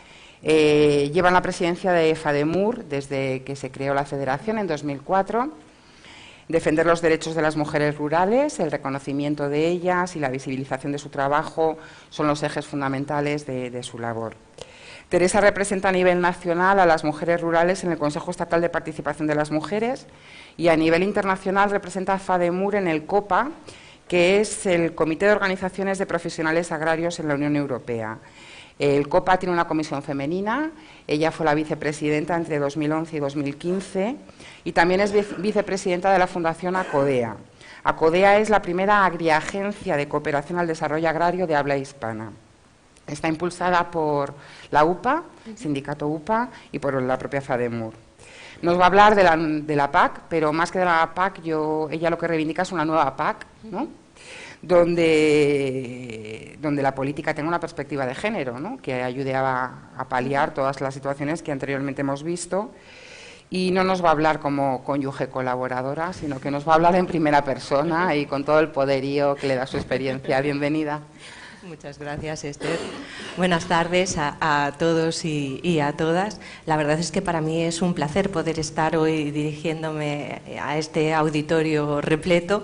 lleva la presidencia de FADEMUR desde que se creó la federación en 2004, defender los derechos de las mujeres rurales, el reconocimiento de ellas y la visibilización de su trabajo son los ejes fundamentales de su labor. Teresa representa a nivel nacional a las mujeres rurales en el Consejo Estatal de Participación de las Mujeres y a nivel internacional representa a FADEMUR en el COPA, que es el Comité de Organizaciones de Profesionales Agrarios en la Unión Europea. El COPA tiene una comisión femenina, ella fue la vicepresidenta entre 2011 y 2015 y también es vicepresidenta de la Fundación ACODEA. ACODEA es la primera agriagencia de cooperación al desarrollo agrario de habla hispana. Está impulsada por la UPA, sindicato UPA, y por la propia FADEMUR. Nos va a hablar de la PAC, pero más que de la PAC, ella lo que reivindica es una nueva PAC, ¿no? donde la política tenga una perspectiva de género, ¿no? Que ayude a paliar todas las situaciones que anteriormente hemos visto. Y no nos va a hablar como cónyuge colaboradora, sino que nos va a hablar en primera persona y con todo el poderío que le da su experiencia. Bienvenida. Muchas gracias, Esther. Buenas tardes a todos y a todas. La verdad es que para mí es un placer poder estar hoy dirigiéndome a este auditorio repleto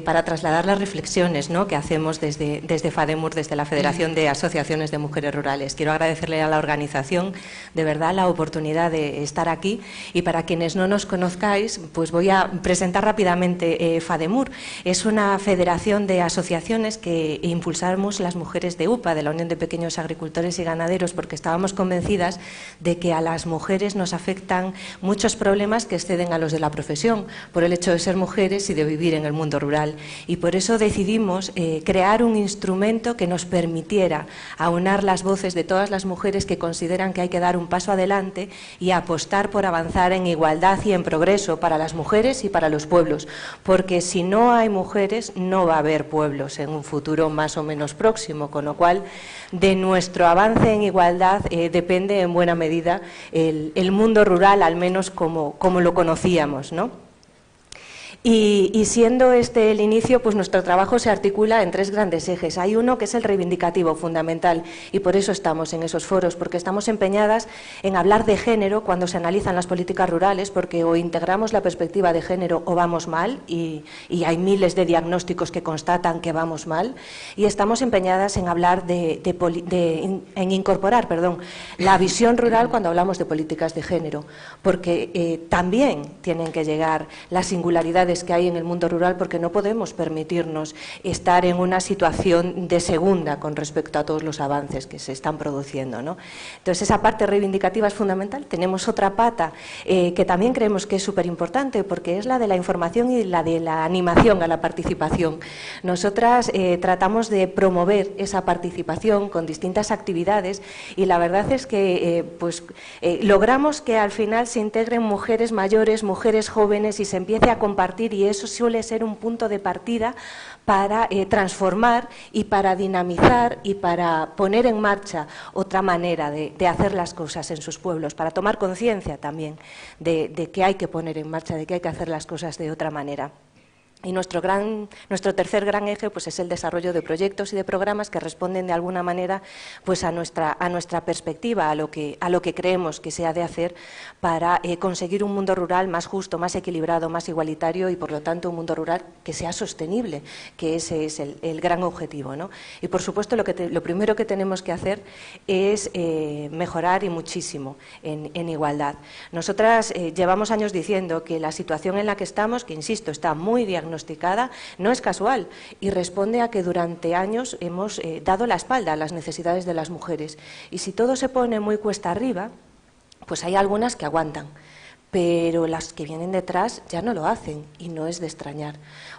para trasladar las reflexiones, ¿no?, que hacemos desde FADEMUR, desde la Federación de Asociaciones de Mujeres Rurales. Quiero agradecerle a la organización, de verdad, la oportunidad de estar aquí. Y para quienes no nos conozcáis, pues voy a presentar rápidamente FADEMUR. Es una federación de asociaciones que impulsamos las mujeres de UPA, de la Unión de Pequeños Agricultores y Ganaderos, porque estábamos convencidas de que a las mujeres nos afectan muchos problemas que exceden a los de la profesión, por el hecho de ser mujeres y de vivir en el mundo rural. Y por eso decidimos crear un instrumento que nos permitiera aunar las voces de todas las mujeres que consideran que hay que dar un paso adelante y apostar por avanzar en igualdad y en progreso para las mujeres y para los pueblos, porque si no hay mujeres no va a haber pueblos en un futuro más o menos próximo, con lo cual de nuestro avance en igualdad depende en buena medida el mundo rural, al menos como lo conocíamos, ¿no? Y siendo este el inicio, pues nuestro trabajo se articula en 3 grandes ejes. Hay uno que es el reivindicativo, fundamental, y por eso estamos en esos foros, porque estamos empeñadas en hablar de género cuando se analizan las políticas rurales, porque o integramos la perspectiva de género o vamos mal, y hay miles de diagnósticos que constatan que vamos mal, y estamos empeñadas en hablar en incorporar, la visión rural cuando hablamos de políticas de género, porque también tienen que llegar las singularidades que hay en el mundo rural, porque no podemos permitirnos estar en una situación de segunda con respecto a todos los avances que se están produciendo, ¿no? Entonces, esa parte reivindicativa es fundamental. Tenemos otra pata que también creemos que es súper importante, porque es la de la información y la de la animación a la participación. Nosotras tratamos de promover esa participación con distintas actividades, y la verdad es que logramos que al final se integren mujeres mayores, mujeres jóvenes, y se empiece a compartir, y eso suele ser un punto de partida para transformar y para dinamizar y para poner en marcha otra manera de hacer las cosas en sus pueblos, para tomar conciencia también de que hay que poner en marcha, de que hay que hacer las cosas de otra manera. Y nuestro tercer gran eje, pues, es el desarrollo de proyectos y de programas que responden de alguna manera, pues, a nuestra perspectiva, a lo que creemos que se ha de hacer para conseguir un mundo rural más justo, más equilibrado, más igualitario, y por lo tanto un mundo rural que sea sostenible, que ese es el gran objetivo, ¿no? Y por supuesto lo primero que tenemos que hacer es mejorar, y muchísimo, en igualdad. Nosotras llevamos años diciendo que la situación en la que estamos, que insisto, está muy diagnosticada, no es casual, y responde a que durante años hemos dado la espalda a las necesidades de las mujeres. Y si todo se pone muy cuesta arriba, pues hay algunas que aguantan, pero las que vienen detrás ya no lo hacen, y no es de extrañar,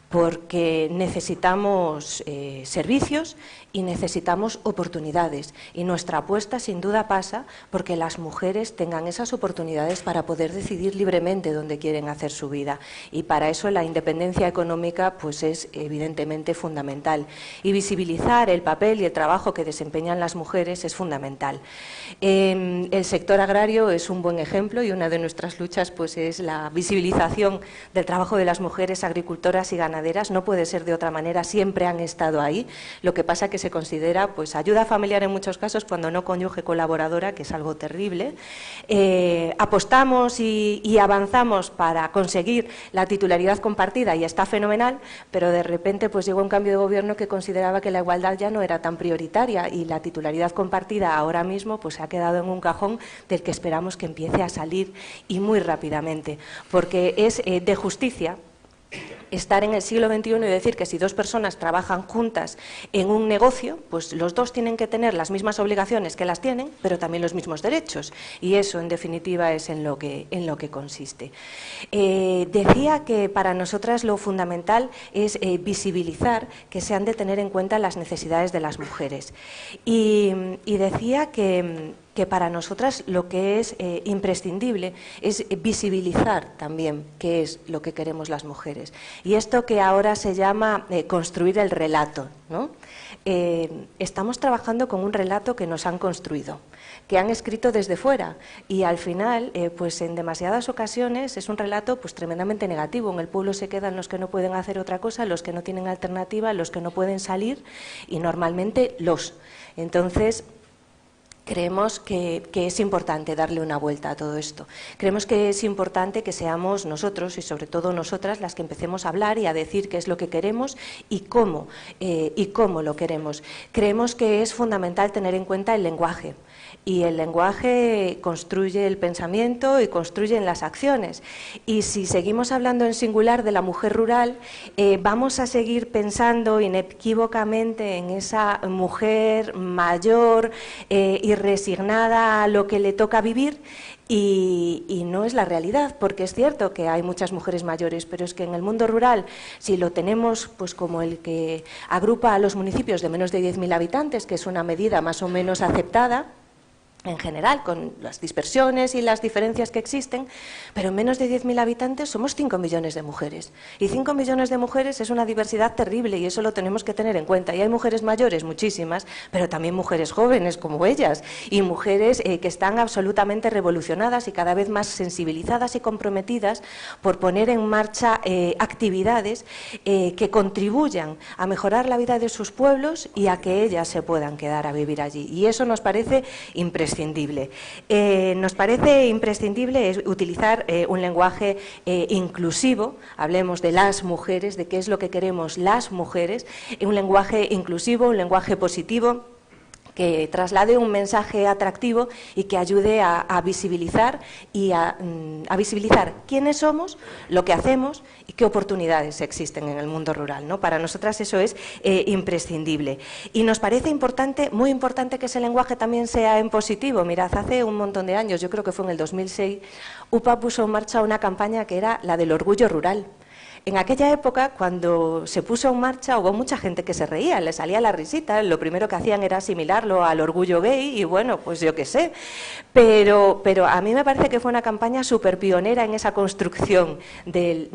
porque necesitamos servicios y necesitamos oportunidades, y nuestra apuesta sin duda pasa porque las mujeres tengan esas oportunidades para poder decidir libremente dónde quieren hacer su vida, y para eso la independencia económica, pues, es evidentemente fundamental, y visibilizar el papel y el trabajo que desempeñan las mujeres es fundamental. El sector agrario es un buen ejemplo, y una de nuestras luchas, pues, es la visibilización del trabajo de las mujeres agricultoras y ganaderas. No puede ser de otra manera, siempre han estado ahí. Lo que pasa que se considera, pues, ayuda familiar en muchos casos, cuando no cónyuge colaboradora, que es algo terrible. Apostamos y avanzamos para conseguir la titularidad compartida, y está fenomenal, pero de repente, pues, llegó un cambio de gobierno que consideraba que la igualdad ya no era tan prioritaria, y la titularidad compartida ahora mismo, pues, ha quedado en un cajón del que esperamos que empiece a salir, y muy rápidamente, porque es de justicia estar en el siglo XXI y decir que si 2 personas trabajan juntas en un negocio, pues los 2 tienen que tener las mismas obligaciones que las tienen, pero también los mismos derechos, y eso en definitiva es en lo que consiste. Decía que para nosotras lo fundamental es visibilizar que se han de tener en cuenta las necesidades de las mujeres, y decía que para nosotras lo que es imprescindible es visibilizar también qué es lo que queremos las mujeres. Y esto que ahora se llama construir el relato, ¿no? Estamos trabajando con un relato que nos han construido, que han escrito desde fuera, y al final, pues en demasiadas ocasiones es un relato, pues, tremendamente negativo. En el pueblo se quedan los que no pueden hacer otra cosa, los que no tienen alternativa, los que no pueden salir, y normalmente Entonces, creemos que es importante darle una vuelta a todo esto. Creemos que es importante que seamos nosotros, y sobre todo nosotras, las que empecemos a hablar y a decir qué es lo que queremos y cómo lo queremos. Creemos que es fundamental tener en cuenta el lenguaje. Y el lenguaje construye el pensamiento y construyen las acciones. Y si seguimos hablando en singular de la mujer rural, vamos a seguir pensando inequívocamente en esa mujer mayor y resignada a lo que le toca vivir, y no es la realidad, porque es cierto que hay muchas mujeres mayores, pero es que en el mundo rural, si lo tenemos, pues, como el que agrupa a los municipios de menos de 10.000 habitantes, que es una medida más o menos aceptada, en general, con las dispersiones y las diferencias que existen, pero en menos de 10.000 habitantes somos 5 millones de mujeres. Y 5 millones de mujeres es una diversidad terrible y eso lo tenemos que tener en cuenta. Y hay mujeres mayores, muchísimas, pero también mujeres jóvenes como ellas y mujeres que están absolutamente revolucionadas y cada vez más sensibilizadas y comprometidas por poner en marcha actividades que contribuyan a mejorar la vida de sus pueblos y a que ellas se puedan quedar a vivir allí. Y eso nos parece imprescindible. Nos parece imprescindible utilizar un lenguaje inclusivo, hablemos de las mujeres, de qué es lo que queremos las mujeres, un lenguaje inclusivo, un lenguaje positivo, que traslade un mensaje atractivo y que ayude a visibilizar visibilizar quiénes somos, lo que hacemos y qué oportunidades existen en el mundo rural, ¿no? Para nosotras eso es imprescindible. Y nos parece importante, muy importante, que ese lenguaje también sea en positivo. Mirad, hace un montón de años, yo creo que fue en el 2006, UPA puso en marcha una campaña que era la del orgullo rural. En aquella época, cuando se puso en marcha, hubo mucha gente que se reía, le salía la risita, lo primero que hacían era asimilarlo al orgullo gay y bueno, pues yo qué sé. Pero a mí me parece que fue una campaña súper pionera en esa construcción del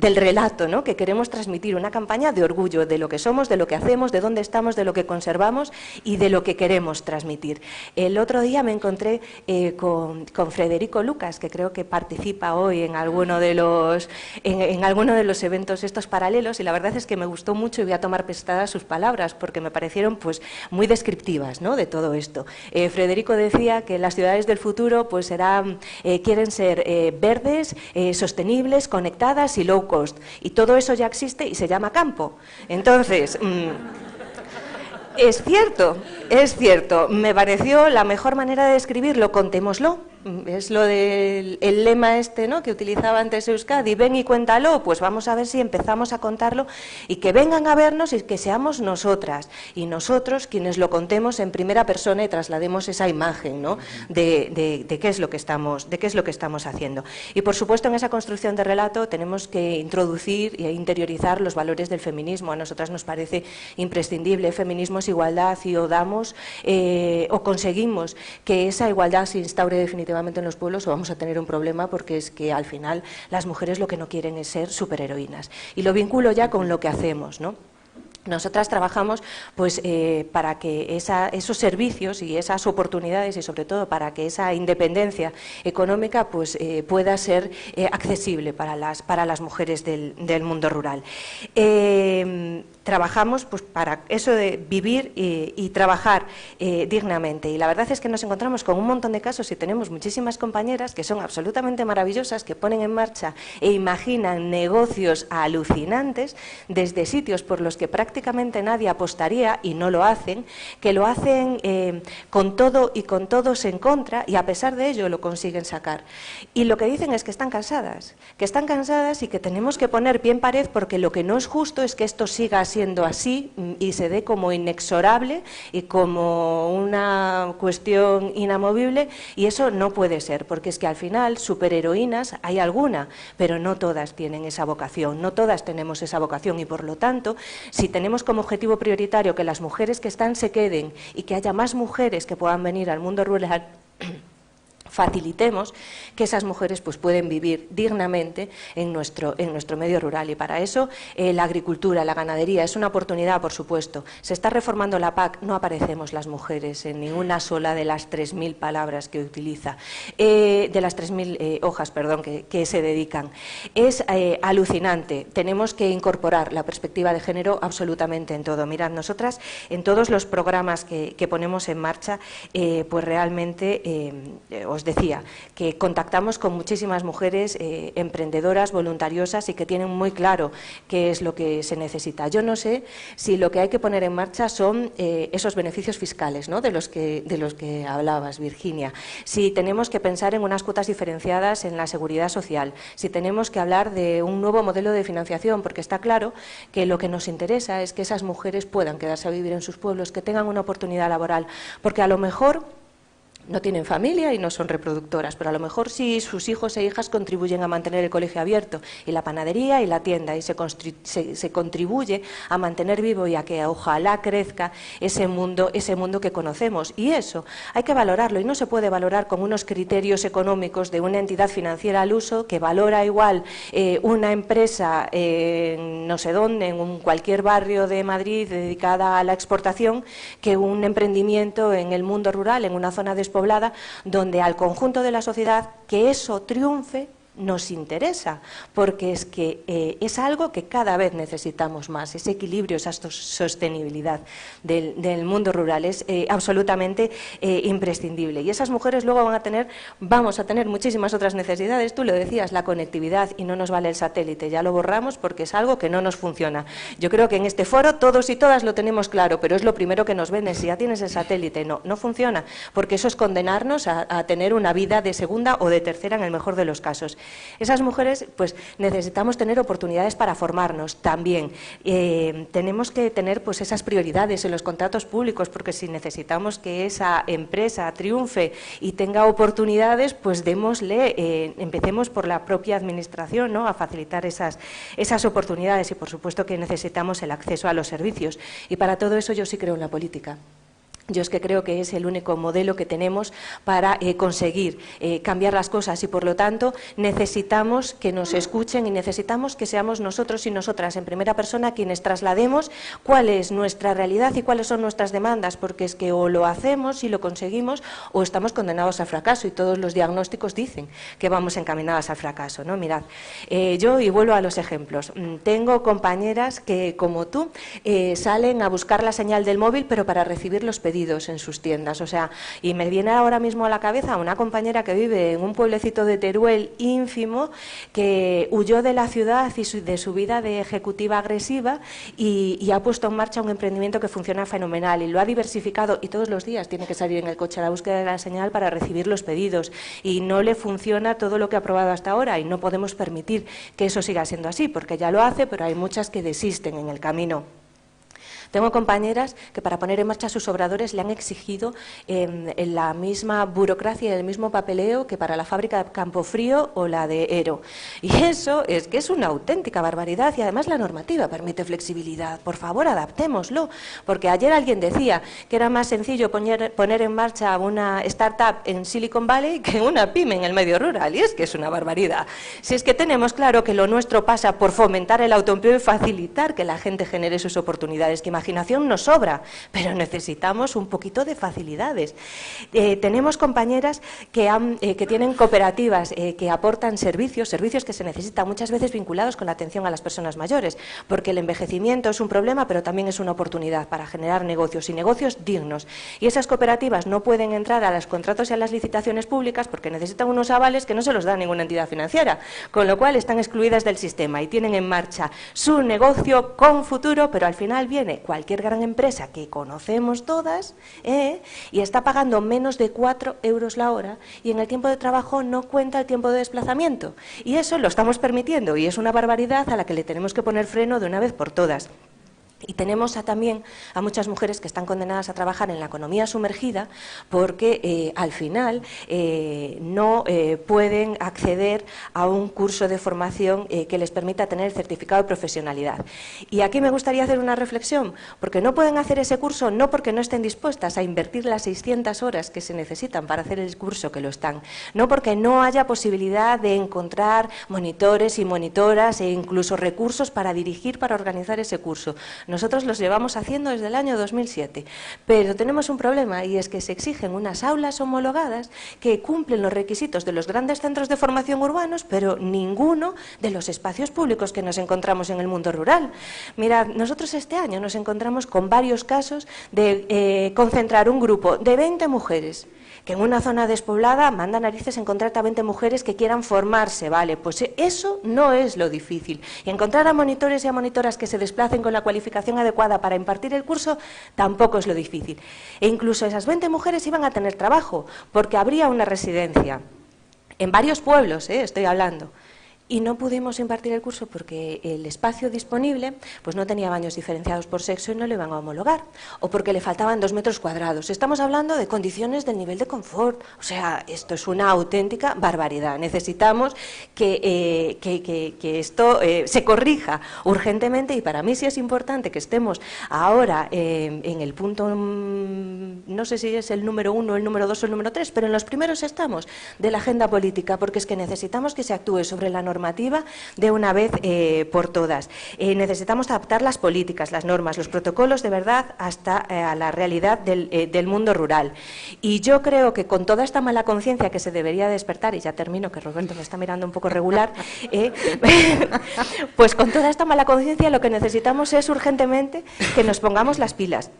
relato, ¿no?, que queremos transmitir, una campaña de orgullo de lo que somos, de lo que hacemos, de dónde estamos, de lo que conservamos y de lo que queremos transmitir. El otro día me encontré con Frederico Lucas, que creo que participa hoy en alguno de los eventos estos paralelos, y la verdad es que me gustó mucho y voy a tomar prestadas sus palabras porque me parecieron pues muy descriptivas, ¿no?, de todo esto. Frederico decía que las ciudades del futuro pues quieren ser verdes, sostenibles, conectadas y low cost, y todo eso ya existe y se llama campo. Entonces, es cierto, me pareció la mejor manera de describirlo, contémoslo. Es lo del lema este, ¿no?, que utilizaba antes Euskadi, ven y cuéntalo. Pues vamos a ver si empezamos a contarlo y que vengan a vernos y que seamos nosotras y nosotros quienes lo contemos en primera persona y traslademos esa imagen, ¿no?, de qué es lo que estamos haciendo. Y por supuesto en esa construcción de relato tenemos que introducir e interiorizar los valores del feminismo. A nosotras nos parece imprescindible. Feminismo es igualdad, y o conseguimos que esa igualdad se instaure definitivamente en los pueblos, o vamos a tener un problema, porque es que al final las mujeres lo que no quieren es ser superheroínas. Y lo vinculo ya con lo que hacemos, ¿no? Nosotras trabajamos pues, para que esos servicios y esas oportunidades, y sobre todo para que esa independencia económica pues, pueda ser accesible para las mujeres del mundo rural. Trabajamos pues, para eso de vivir y trabajar dignamente, y la verdad es que nos encontramos con un montón de casos y tenemos muchísimas compañeras que son absolutamente maravillosas, que ponen en marcha e imaginan negocios alucinantes desde sitios por los que prácticamente nadie apostaría, y no lo hacen, que lo hacen con todo y con todos en contra, y a pesar de ello lo consiguen sacar. Y lo que dicen es que están cansadas y que tenemos que poner pie en pared, porque lo que no es justo es que esto siga siendo así y se dé como inexorable y como una cuestión inamovible, y eso no puede ser, porque es que al final superheroínas hay alguna, pero no todas tienen esa vocación, no todas tenemos esa vocación, y por lo tanto, si tenemos como objetivo prioritario que las mujeres que están se queden y que haya más mujeres que puedan venir al mundo rural, facilitemos que esas mujeres pues, pueden vivir dignamente en nuestro medio rural. Y para eso la agricultura, la ganadería es una oportunidad, por supuesto. Se está reformando la PAC, no aparecemos las mujeres en ninguna sola de las 3.000 palabras que utiliza, de las 3.000 hojas, perdón, que se dedican. Es alucinante. Tenemos que incorporar la perspectiva de género absolutamente en todo. Mirad, nosotras en todos los programas que ponemos en marcha, pues realmente os decía que contactamos con muchísimas mujeres emprendedoras, voluntariosas, y que tienen muy claro qué es lo que se necesita. Yo no sé si lo que hay que poner en marcha son esos beneficios fiscales, ¿no?, de los que hablabas, Virginia. Si tenemos que pensar en unas cuotas diferenciadas en la seguridad social, si tenemos que hablar de un nuevo modelo de financiación, porque está claro que lo que nos interesa es que esas mujeres puedan quedarse a vivir en sus pueblos, que tengan una oportunidad laboral, porque a lo mejor no tienen familia y no son reproductoras, pero a lo mejor sí sus hijos e hijas contribuyen a mantener el colegio abierto y la panadería y la tienda, y se contribuye a mantener vivo y a que ojalá crezca ese mundo que conocemos. Y eso hay que valorarlo, y no se puede valorar con unos criterios económicos de una entidad financiera al uso que valora igual una empresa no sé dónde, en cualquier barrio de Madrid dedicada a la exportación, que un emprendimiento en el mundo rural, en una zona despoblada, donde al conjunto de la sociedad que eso triunfe nos interesa, porque es que es algo que cada vez necesitamos más, ese equilibrio, esa sostenibilidad del mundo rural es absolutamente imprescindible. Y esas mujeres luego vamos a tener muchísimas otras necesidades. Tú lo decías, la conectividad, y no nos vale el satélite, ya lo borramos porque es algo que no nos funciona. Yo creo que en este foro todos y todas lo tenemos claro, pero es lo primero que nos venden. Si ya tienes el satélite, no funciona, porque eso es condenarnos a tener una vida de segunda o de tercera en el mejor de los casos. Esas mujeres, pues necesitamos tener oportunidades para formarnos también. Tenemos que tener pues esas prioridades en los contratos públicos, porque si necesitamos que esa empresa triunfe y tenga oportunidades, pues empecemos por la propia administración, ¿no?, a facilitar esas oportunidades, y por supuesto que necesitamos el acceso a los servicios. Y para todo eso yo sí creo en la política. Yo es que creo que es el único modelo que tenemos para conseguir cambiar las cosas, y por lo tanto necesitamos que nos escuchen y necesitamos que seamos nosotros y nosotras en primera persona quienes traslademos cuál es nuestra realidad y cuáles son nuestras demandas, porque es que o lo hacemos y lo conseguimos o estamos condenados al fracaso, y todos los diagnósticos dicen que vamos encaminadas al fracaso, ¿no? Mirad, yo, y vuelvo a los ejemplos, tengo compañeras que, como tú, salen a buscar la señal del móvil, pero para recibir los pedidos en sus tiendas. O sea, y me viene ahora mismo a la cabeza una compañera que vive en un pueblecito de Teruel ínfimo, que huyó de la ciudad y de su vida de ejecutiva agresiva y ha puesto en marcha un emprendimiento que funciona fenomenal y lo ha diversificado, y todos los días tiene que salir en el coche a la búsqueda de la señal para recibir los pedidos, y no le funciona todo lo que ha probado hasta ahora, y no podemos permitir que eso siga siendo así, porque ya lo hace, pero hay muchas que desisten en el camino. Tengo compañeras que para poner en marcha sus obradores le han exigido en la misma burocracia y el mismo papeleo que para la fábrica de Campofrío o la de Ero. Y eso es que es una auténtica barbaridad, y además la normativa permite flexibilidad. Por favor, adaptémoslo, porque ayer alguien decía que era más sencillo poner en marcha una startup en Silicon Valley que una pyme en el medio rural, y es que es una barbaridad. Si es que tenemos claro que lo nuestro pasa por fomentar el autoempleo y facilitar que la gente genere sus oportunidades, que imaginación nos sobra, pero necesitamos un poquito de facilidades. Tenemos compañeras que tienen cooperativas que aportan servicios que se necesitan muchas veces vinculados con la atención a las personas mayores, porque el envejecimiento es un problema, pero también es una oportunidad para generar negocios, y negocios dignos. Y esas cooperativas no pueden entrar a los contratos y a las licitaciones públicas porque necesitan unos avales que no se los da ninguna entidad financiera, con lo cual están excluidas del sistema y tienen en marcha su negocio con futuro, pero al final viene cualquier gran empresa que conocemos todas, y está pagando menos de 4 euros la hora, y en el tiempo de trabajo no cuenta el tiempo de desplazamiento. Y eso lo estamos permitiendo, y es una barbaridad a la que le tenemos que poner freno de una vez por todas. Y tenemos también a muchas mujeres que están condenadas a trabajar en la economía sumergida porque al final no pueden acceder a un curso de formación que les permita tener el certificado de profesionalidad. Y aquí me gustaría hacer una reflexión, porque no pueden hacer ese curso no porque no estén dispuestas a invertir las 600 horas que se necesitan para hacer el curso, que lo están, no porque no haya posibilidad de encontrar monitores y monitoras e incluso recursos para dirigir, para organizar ese curso. Nosotros los llevamos haciendo desde el año 2007, pero tenemos un problema, y es que se exigen unas aulas homologadas que cumplen los requisitos de los grandes centros de formación urbanos, pero ninguno de los espacios públicos que nos encontramos en el mundo rural. Mirad, nosotros este año nos encontramos con varios casos de concentrar un grupo de 20 mujeres, que en una zona despoblada manda narices encontrarte a 20 mujeres que quieran formarse, ¿vale? Pues eso no es lo difícil. Y encontrar a monitores y a monitoras que se desplacen con la cualificación adecuada para impartir el curso tampoco es lo difícil. E incluso esas 20 mujeres iban a tener trabajo, porque habría una residencia en varios pueblos, estoy hablando. y no pudimos impartir el curso porque el espacio disponible pues no tenía baños diferenciados por sexo y no lo iban a homologar, o porque le faltaban 2 metros cuadrados. Estamos hablando de condiciones del nivel de confort, o sea, esto es una auténtica barbaridad. Necesitamos que esto se corrija urgentemente, y para mí sí es importante que estemos ahora en el punto, no sé si es el número 1, el número 2 o el número 3, pero en los primeros estamos de la agenda política, porque es que necesitamos que se actúe sobre la normativa de una vez por todas. Necesitamos adaptar las políticas, las normas, los protocolos de verdad hasta a la realidad del mundo rural. Y yo creo que con toda esta mala conciencia que se debería despertar, y ya termino, que Roberto me está mirando un poco regular, pues con toda esta mala conciencia lo que necesitamos es urgentemente que nos pongamos las pilas.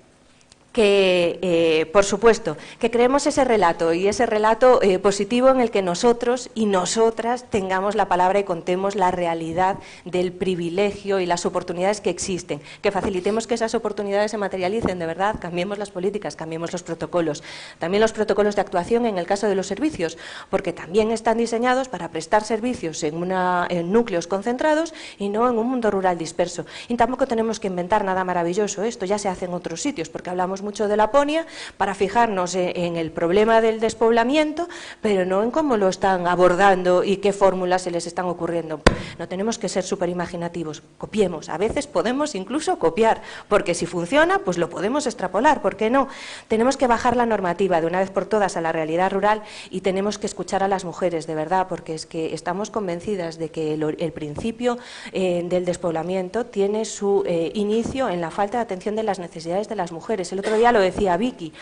Que, por supuesto, que creemos ese relato, y ese relato positivo en el que nosotros y nosotras tengamos la palabra y contemos la realidad del privilegio y las oportunidades que existen, que facilitemos que esas oportunidades se materialicen de verdad, cambiemos las políticas, cambiemos los protocolos, también los protocolos de actuación en el caso de los servicios, porque también están diseñados para prestar servicios en núcleos concentrados y no en un mundo rural disperso. Y tampoco tenemos que inventar nada maravilloso, esto ya se hace en otros sitios, porque hablamos mucho de Laponia para fijarnos en el problema del despoblamiento, pero no en cómo lo están abordando y qué fórmulas se les están ocurriendo. No tenemos que ser súper imaginativos, copiemos, a veces podemos incluso copiar, porque si funciona, pues lo podemos extrapolar, ¿por qué no? Tenemos que bajar la normativa de una vez por todas a la realidad rural, y tenemos que escuchar a las mujeres, de verdad, porque es que estamos convencidas de que el principio del despoblamiento tiene su inicio en la falta de atención de las necesidades de las mujeres. El otro día lo decía Vicky,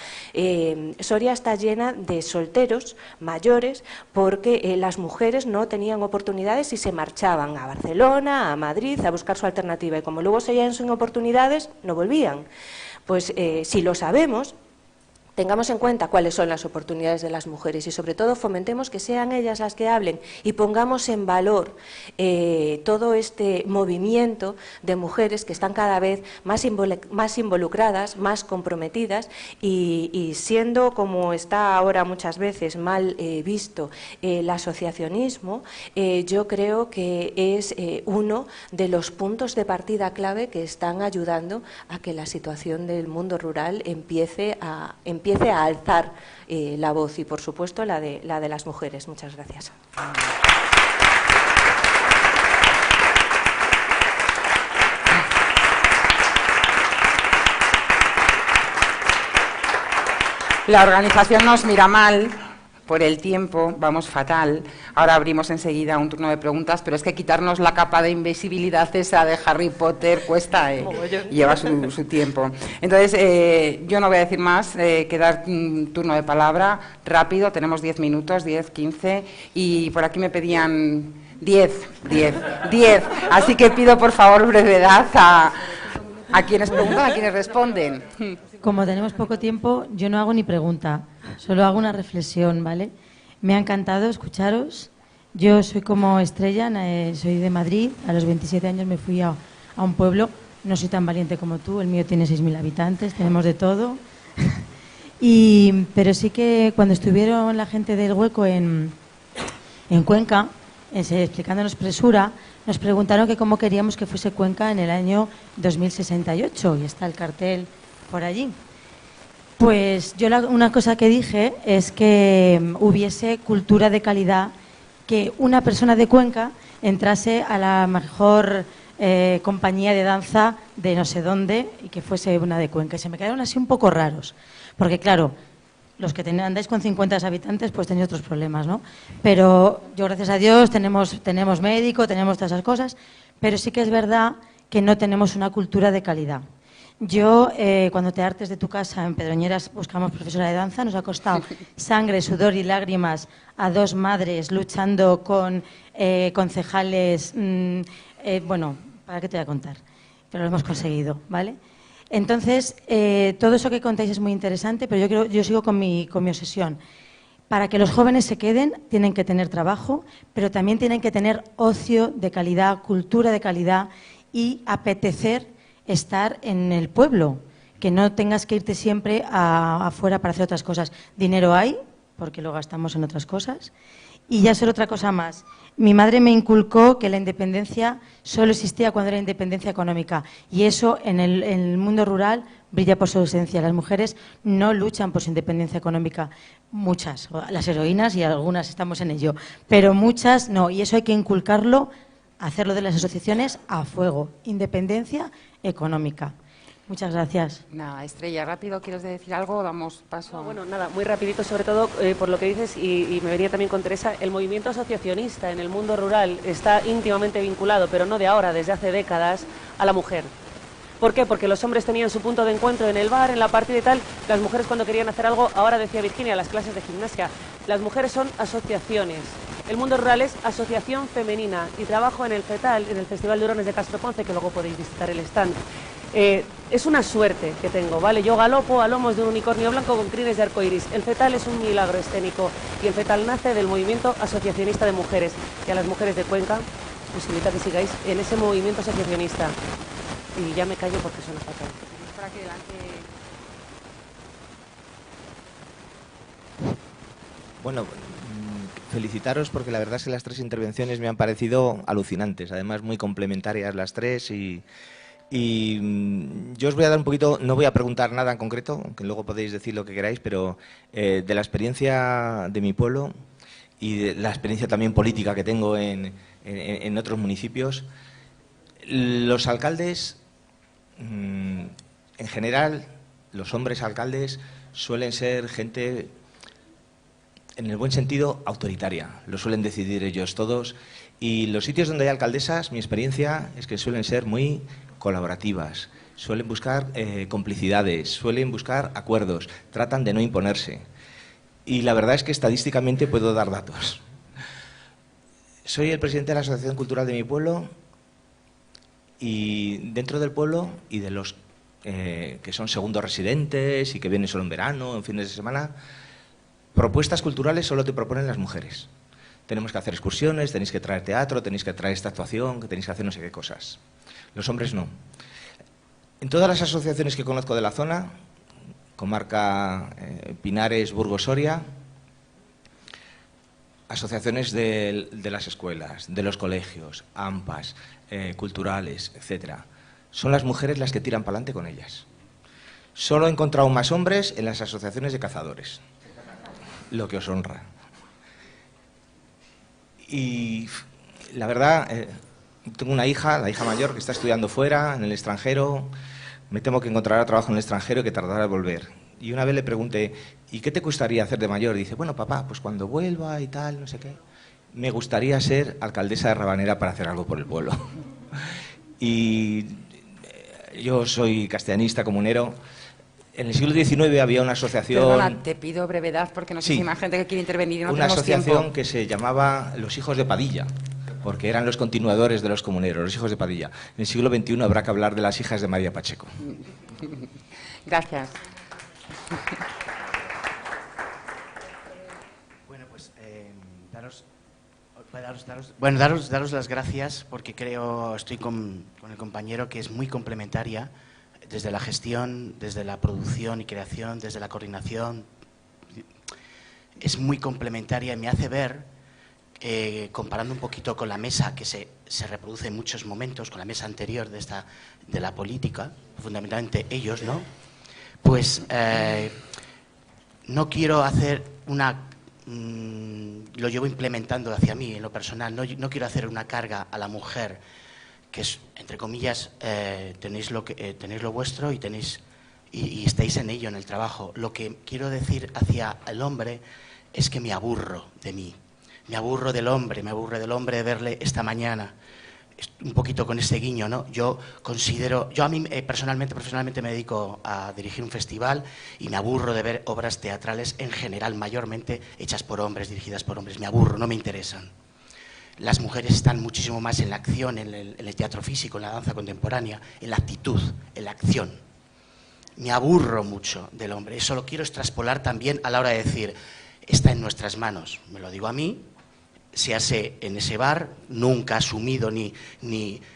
Soria está llena de solteros mayores porque las mujeres no tenían oportunidades y se marchaban a Barcelona, a Madrid, a buscar su alternativa, y como luego se hallan sin oportunidades, no volvían. Pues si lo sabemos, tengamos en cuenta cuáles son las oportunidades de las mujeres, y sobre todo fomentemos que sean ellas las que hablen, y pongamos en valor todo este movimiento de mujeres que están cada vez más involucradas, más comprometidas, y siendo, como está ahora muchas veces mal visto, el asociacionismo, yo creo que es uno de los puntos de partida clave que están ayudando a que la situación del mundo rural empiece a alzar la voz, y por supuesto la de las mujeres. Muchas gracias. La organización nos mira mal por el tiempo, vamos fatal. Ahora abrimos enseguida un turno de preguntas, pero es que quitarnos la capa de invisibilidad esa de Harry Potter cuesta, lleva su tiempo. Entonces, yo no voy a decir más que dar un turno de palabra rápido. Tenemos 10 minutos, 10, 15, y por aquí me pedían 10. Así que pido por favor brevedad a quienes preguntan, a quienes responden. Como tenemos poco tiempo, yo no hago ni pregunta, solo hago una reflexión, ¿vale? Me ha encantado escucharos. Yo soy como Estrella, soy de Madrid. A los 27 años me fui a un pueblo. No soy tan valiente como tú, el mío tiene 6.000 habitantes, tenemos de todo. Pero sí que cuando estuvieron la gente del Hueco en Cuenca, explicándonos Presura, nos preguntaron que cómo queríamos que fuese Cuenca en el año 2068, y está el cartel por allí. Pues yo una cosa que dije es que hubiese cultura de calidad, que una persona de Cuenca entrase a la mejor compañía de danza de no sé dónde y que fuese una de Cuenca. Y se me quedaron así un poco raros, porque claro, los que andáis con 50 habitantes pues tenéis otros problemas, ¿no? Pero yo, gracias a Dios, tenemos médico, tenemos todas esas cosas, pero sí que es verdad que no tenemos una cultura de calidad. Yo, cuando te hartes de tu casa en Pedroñeras, buscamos profesora de danza, nos ha costado sangre, sudor y lágrimas a 2 madres luchando con concejales, bueno, ¿para qué te voy a contar? Pero lo hemos conseguido, ¿vale? Entonces, todo eso que contáis es muy interesante, pero yo sigo con mi obsesión. Para que los jóvenes se queden, tienen que tener trabajo, pero también tienen que tener ocio de calidad, cultura de calidad y apetecer estar en el pueblo, que no tengas que irte siempre afuera para hacer otras cosas. Dinero hay, porque lo gastamos en otras cosas. Y ya solo otra cosa más. Mi madre me inculcó que la independencia solo existía cuando era independencia económica, y eso en el mundo rural brilla por su ausencia. Las mujeres no luchan por su independencia económica, muchas, las heroínas, y algunas estamos en ello, pero muchas no, y eso hay que inculcarlo, hacerlo de las asociaciones a fuego, independencia económica. Muchas gracias. Nada, Estrella, rápido, ¿quieres decir algo? Damos paso. No, bueno, nada, muy rapidito, sobre todo por lo que dices, y me venía también con Teresa, el movimiento asociacionista en el mundo rural está íntimamente vinculado, pero no de ahora, desde hace décadas, a la mujer. ¿Por qué? Porque los hombres tenían su punto de encuentro en el bar, en la partida y tal. Las mujeres, cuando querían hacer algo, ahora decía Virginia, las clases de gimnasia, las mujeres son asociaciones. El mundo rural es asociación femenina, y trabajo en el FETAL, en el Festival de Hurones de Castro Ponce, que luego podéis visitar el stand. Es una suerte que tengo, ¿vale? Yo galopo a lomos de un unicornio blanco con crines de arcoiris. El FETAL es un milagro escénico, y el FETAL nace del movimiento asociacionista de mujeres. Y a las mujeres de Cuenca os invito a que sigáis en ese movimiento asociacionista. Y ya me callo porque suena fatal. Por aquí delante. Bueno, felicitaros porque la verdad es que las tres intervenciones me han parecido alucinantes, además muy complementarias las tres, y yo os voy a dar un poquito, no voy a preguntar nada en concreto, aunque luego podéis decir lo que queráis, pero de la experiencia de mi pueblo y de la experiencia también política que tengo en otros municipios. Los alcaldes, en general, los hombres alcaldes suelen ser gente, en el buen sentido, autoritaria. Lo suelen decidir ellos todos, y los sitios donde hay alcaldesas, mi experiencia es que suelen ser muy colaborativas, suelen buscar complicidades, suelen buscar acuerdos, tratan de no imponerse. Y la verdad es que estadísticamente puedo dar datos. Soy el presidente de la Asociación Cultural de mi pueblo, y dentro del pueblo y de los que son segundos residentes y que vienen solo en verano, en fines de semana, propuestas culturales solo te proponen las mujeres. Tenemos que hacer excursiones, tenéis que traer teatro, tenéis que traer esta actuación, que tenéis que hacer no sé qué cosas. Los hombres no. En todas las asociaciones que conozco de la zona, comarca Pinares, Burgos, Soria, asociaciones de las escuelas, de los colegios, AMPAs, culturales, etcétera, son las mujeres las que tiran para adelante con ellas. Solo he encontrado más hombres en las asociaciones de cazadores, lo que os honra. Y la verdad, tengo una hija, la hija mayor, que está estudiando fuera, en el extranjero. Me temo que encontrará trabajo en el extranjero y que tardará en volver. Y una vez le pregunté, ¿y qué te gustaría hacer de mayor? Y dice, bueno, papá, pues cuando vuelva y tal, no sé qué, me gustaría ser alcaldesa de Rabanera para hacer algo por el pueblo. Y yo soy castellanista, comunero. En el siglo XIX había una asociación... Perdona, te pido brevedad porque no sé si hay más gente que quiere intervenir y no tenemos tiempo. Una asociación que se llamaba Los Hijos de Padilla, porque eran los continuadores de los comuneros, los hijos de Padilla. En el siglo XXI habrá que hablar de las hijas de María Pacheco. Gracias. Bueno, pues daros las gracias, porque estoy con el compañero, que es muy complementaria, desde la gestión, desde la producción y creación, desde la coordinación. Es muy complementaria y me hace ver, comparando un poquito con la mesa que se reproduce en muchos momentos, con la mesa anterior de la política, fundamentalmente ellos, ¿no? Pues no quiero hacer lo llevo implementando hacia mí en lo personal, no quiero hacer una carga a la mujer, que es, entre comillas, tenéis lo vuestro y estáis en ello, en el trabajo. Lo que quiero decir hacia el hombre es que me aburro de mí, me aburro del hombre de verle esta mañana, un poquito con ese guiño, ¿no? Yo a mí profesionalmente me dedico a dirigir un festival y me aburro de ver obras teatrales en general, mayormente hechas por hombres, dirigidas por hombres. Me aburro, no me interesan. Las mujeres están muchísimo más en la acción, en el teatro físico, en la danza contemporánea, en la actitud, en la acción. Me aburro mucho del hombre. Eso lo quiero extraspolar también a la hora de decir, está en nuestras manos. Me lo digo a mí, se hace en ese bar, nunca asumido ni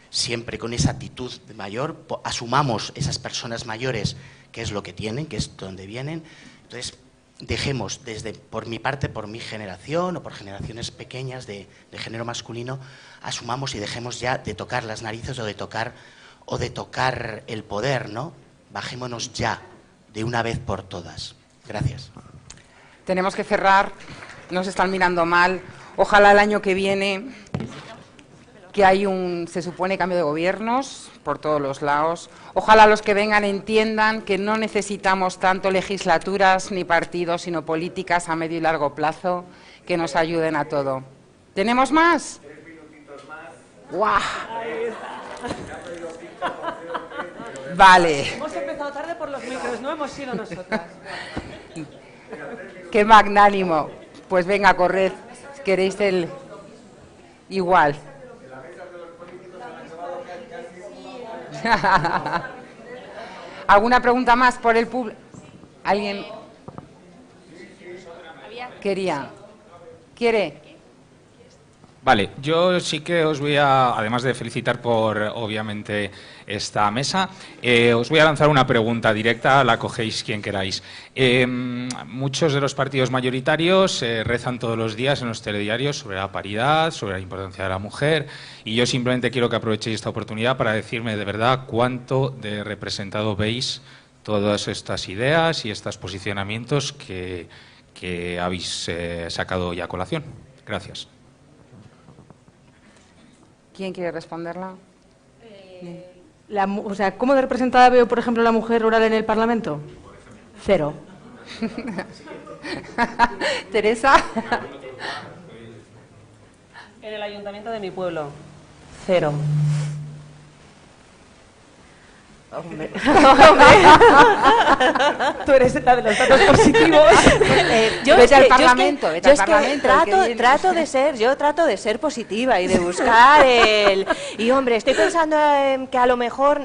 siempre con esa actitud mayor. Asumamos esas personas mayores, qué es lo que tienen, qué es donde vienen. Entonces, dejemos, por mi parte, por mi generación o por generaciones pequeñas de género masculino, asumamos y dejemos ya de tocar las narices o de tocar el poder, ¿no? Bajémonos ya, de una vez por todas. Gracias. Tenemos que cerrar, nos están mirando mal. Ojalá el año que viene, que hay se supone, cambio de gobiernos por todos los lados. Ojalá los que vengan entiendan que no necesitamos tanto legislaturas ni partidos, sino políticas a medio y largo plazo que nos ayuden a todo. ¿Tenemos más? 3 minutitos más. ¡Guau! Vale. Hemos empezado tarde por los micros, no hemos sido nosotras. Qué magnánimo. Pues venga, corred. ¿Queréis igual? ¿Alguna pregunta más por el público? ¿Alguien quería? ¿Quiere? Vale, yo sí que os voy a, además de felicitar por, obviamente, esta mesa, os voy a lanzar una pregunta directa, la cogéis quien queráis. Muchos de los partidos mayoritarios rezan todos los días en los telediarios sobre la paridad, sobre la importancia de la mujer, y yo simplemente quiero que aprovechéis esta oportunidad para decirme de verdad cuánto de representado veis todas estas ideas y estos posicionamientos que habéis sacado ya a colación. Gracias. ¿Quién quiere responderla? O sea, ¿cómo de representada veo, por ejemplo, la mujer rural en el Parlamento? 0. Teresa. En el ayuntamiento de mi pueblo, 0. Hombre. Tú eres la de los datos positivos. Vete al Parlamento. Trato de ser positiva y de buscar y hombre, estoy pensando que a lo mejor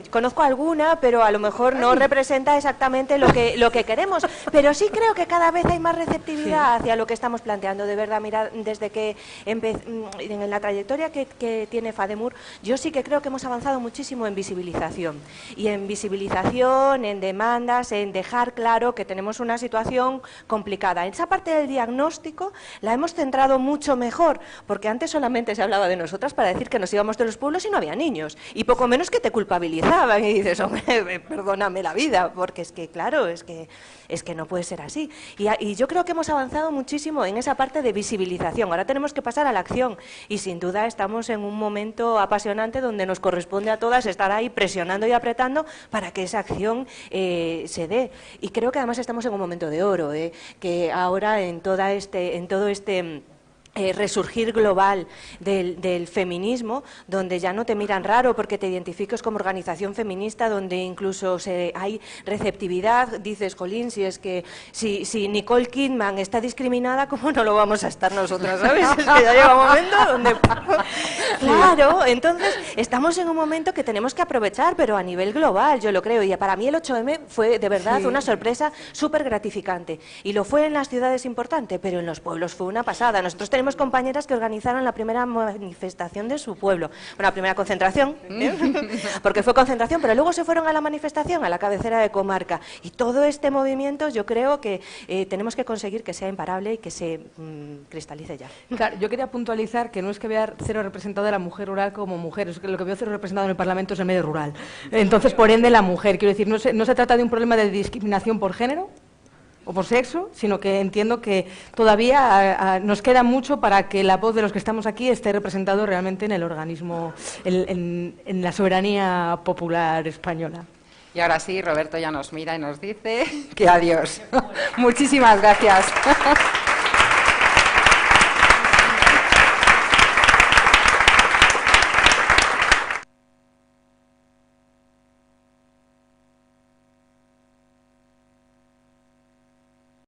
conozco alguna, pero a lo mejor no representa exactamente lo que queremos, pero sí creo que cada vez hay más receptividad hacia lo que estamos planteando. De verdad, mira, desde que en la trayectoria que tiene FADEMUR, yo sí que creo que hemos avanzado muchísimo en visibilización. Y en visibilización, en demandas, en dejar claro que tenemos una situación complicada. En esa parte del diagnóstico la hemos centrado mucho mejor, porque antes solamente se hablaba de nosotras para decir que nos íbamos de los pueblos y no había niños, y poco menos que te culpabilizaban y dices, hombre, perdóname la vida, porque es que, claro, es que no puede ser así. Y yo creo que hemos avanzado muchísimo en esa parte de visibilización. Ahora tenemos que pasar a la acción, y sin duda estamos en un momento apasionante donde nos corresponde a todas estar ahí presionando y apretando para que esa acción se dé. Y creo que además estamos en un momento de oro, que ahora en todo este resurgir global del feminismo, donde ya no te miran raro porque te identificas como organización feminista, donde incluso hay receptividad, dices, jolín, si Nicole Kidman está discriminada, ¿cómo no lo vamos a estar nosotras? ¿Sabes? Es que ya llega un momento donde... Claro, entonces estamos en un momento que tenemos que aprovechar, pero a nivel global, yo lo creo, y para mí el 8M fue de verdad una sorpresa súper gratificante, y lo fue en las ciudades importante, pero en los pueblos fue una pasada. Nosotros tenemos compañeras que organizaron la primera manifestación de su pueblo, bueno, la primera concentración, porque fue concentración, pero luego se fueron a la manifestación, a la cabecera de comarca, y todo este movimiento yo creo que tenemos que conseguir que sea imparable y que se cristalice ya. Claro, yo quería puntualizar que no es que vea 0 representado de la mujer rural como mujer, es que lo que veo 0 representado en el Parlamento es el medio rural. Entonces, por ende, la mujer, quiero decir, no se trata de un problema de discriminación por género o por sexo, sino que entiendo que todavía nos queda mucho para que la voz de los que estamos aquí esté representado realmente en el organismo, en la soberanía popular española. Y ahora sí, Roberto ya nos mira y nos dice que adiós. Muchísimas gracias.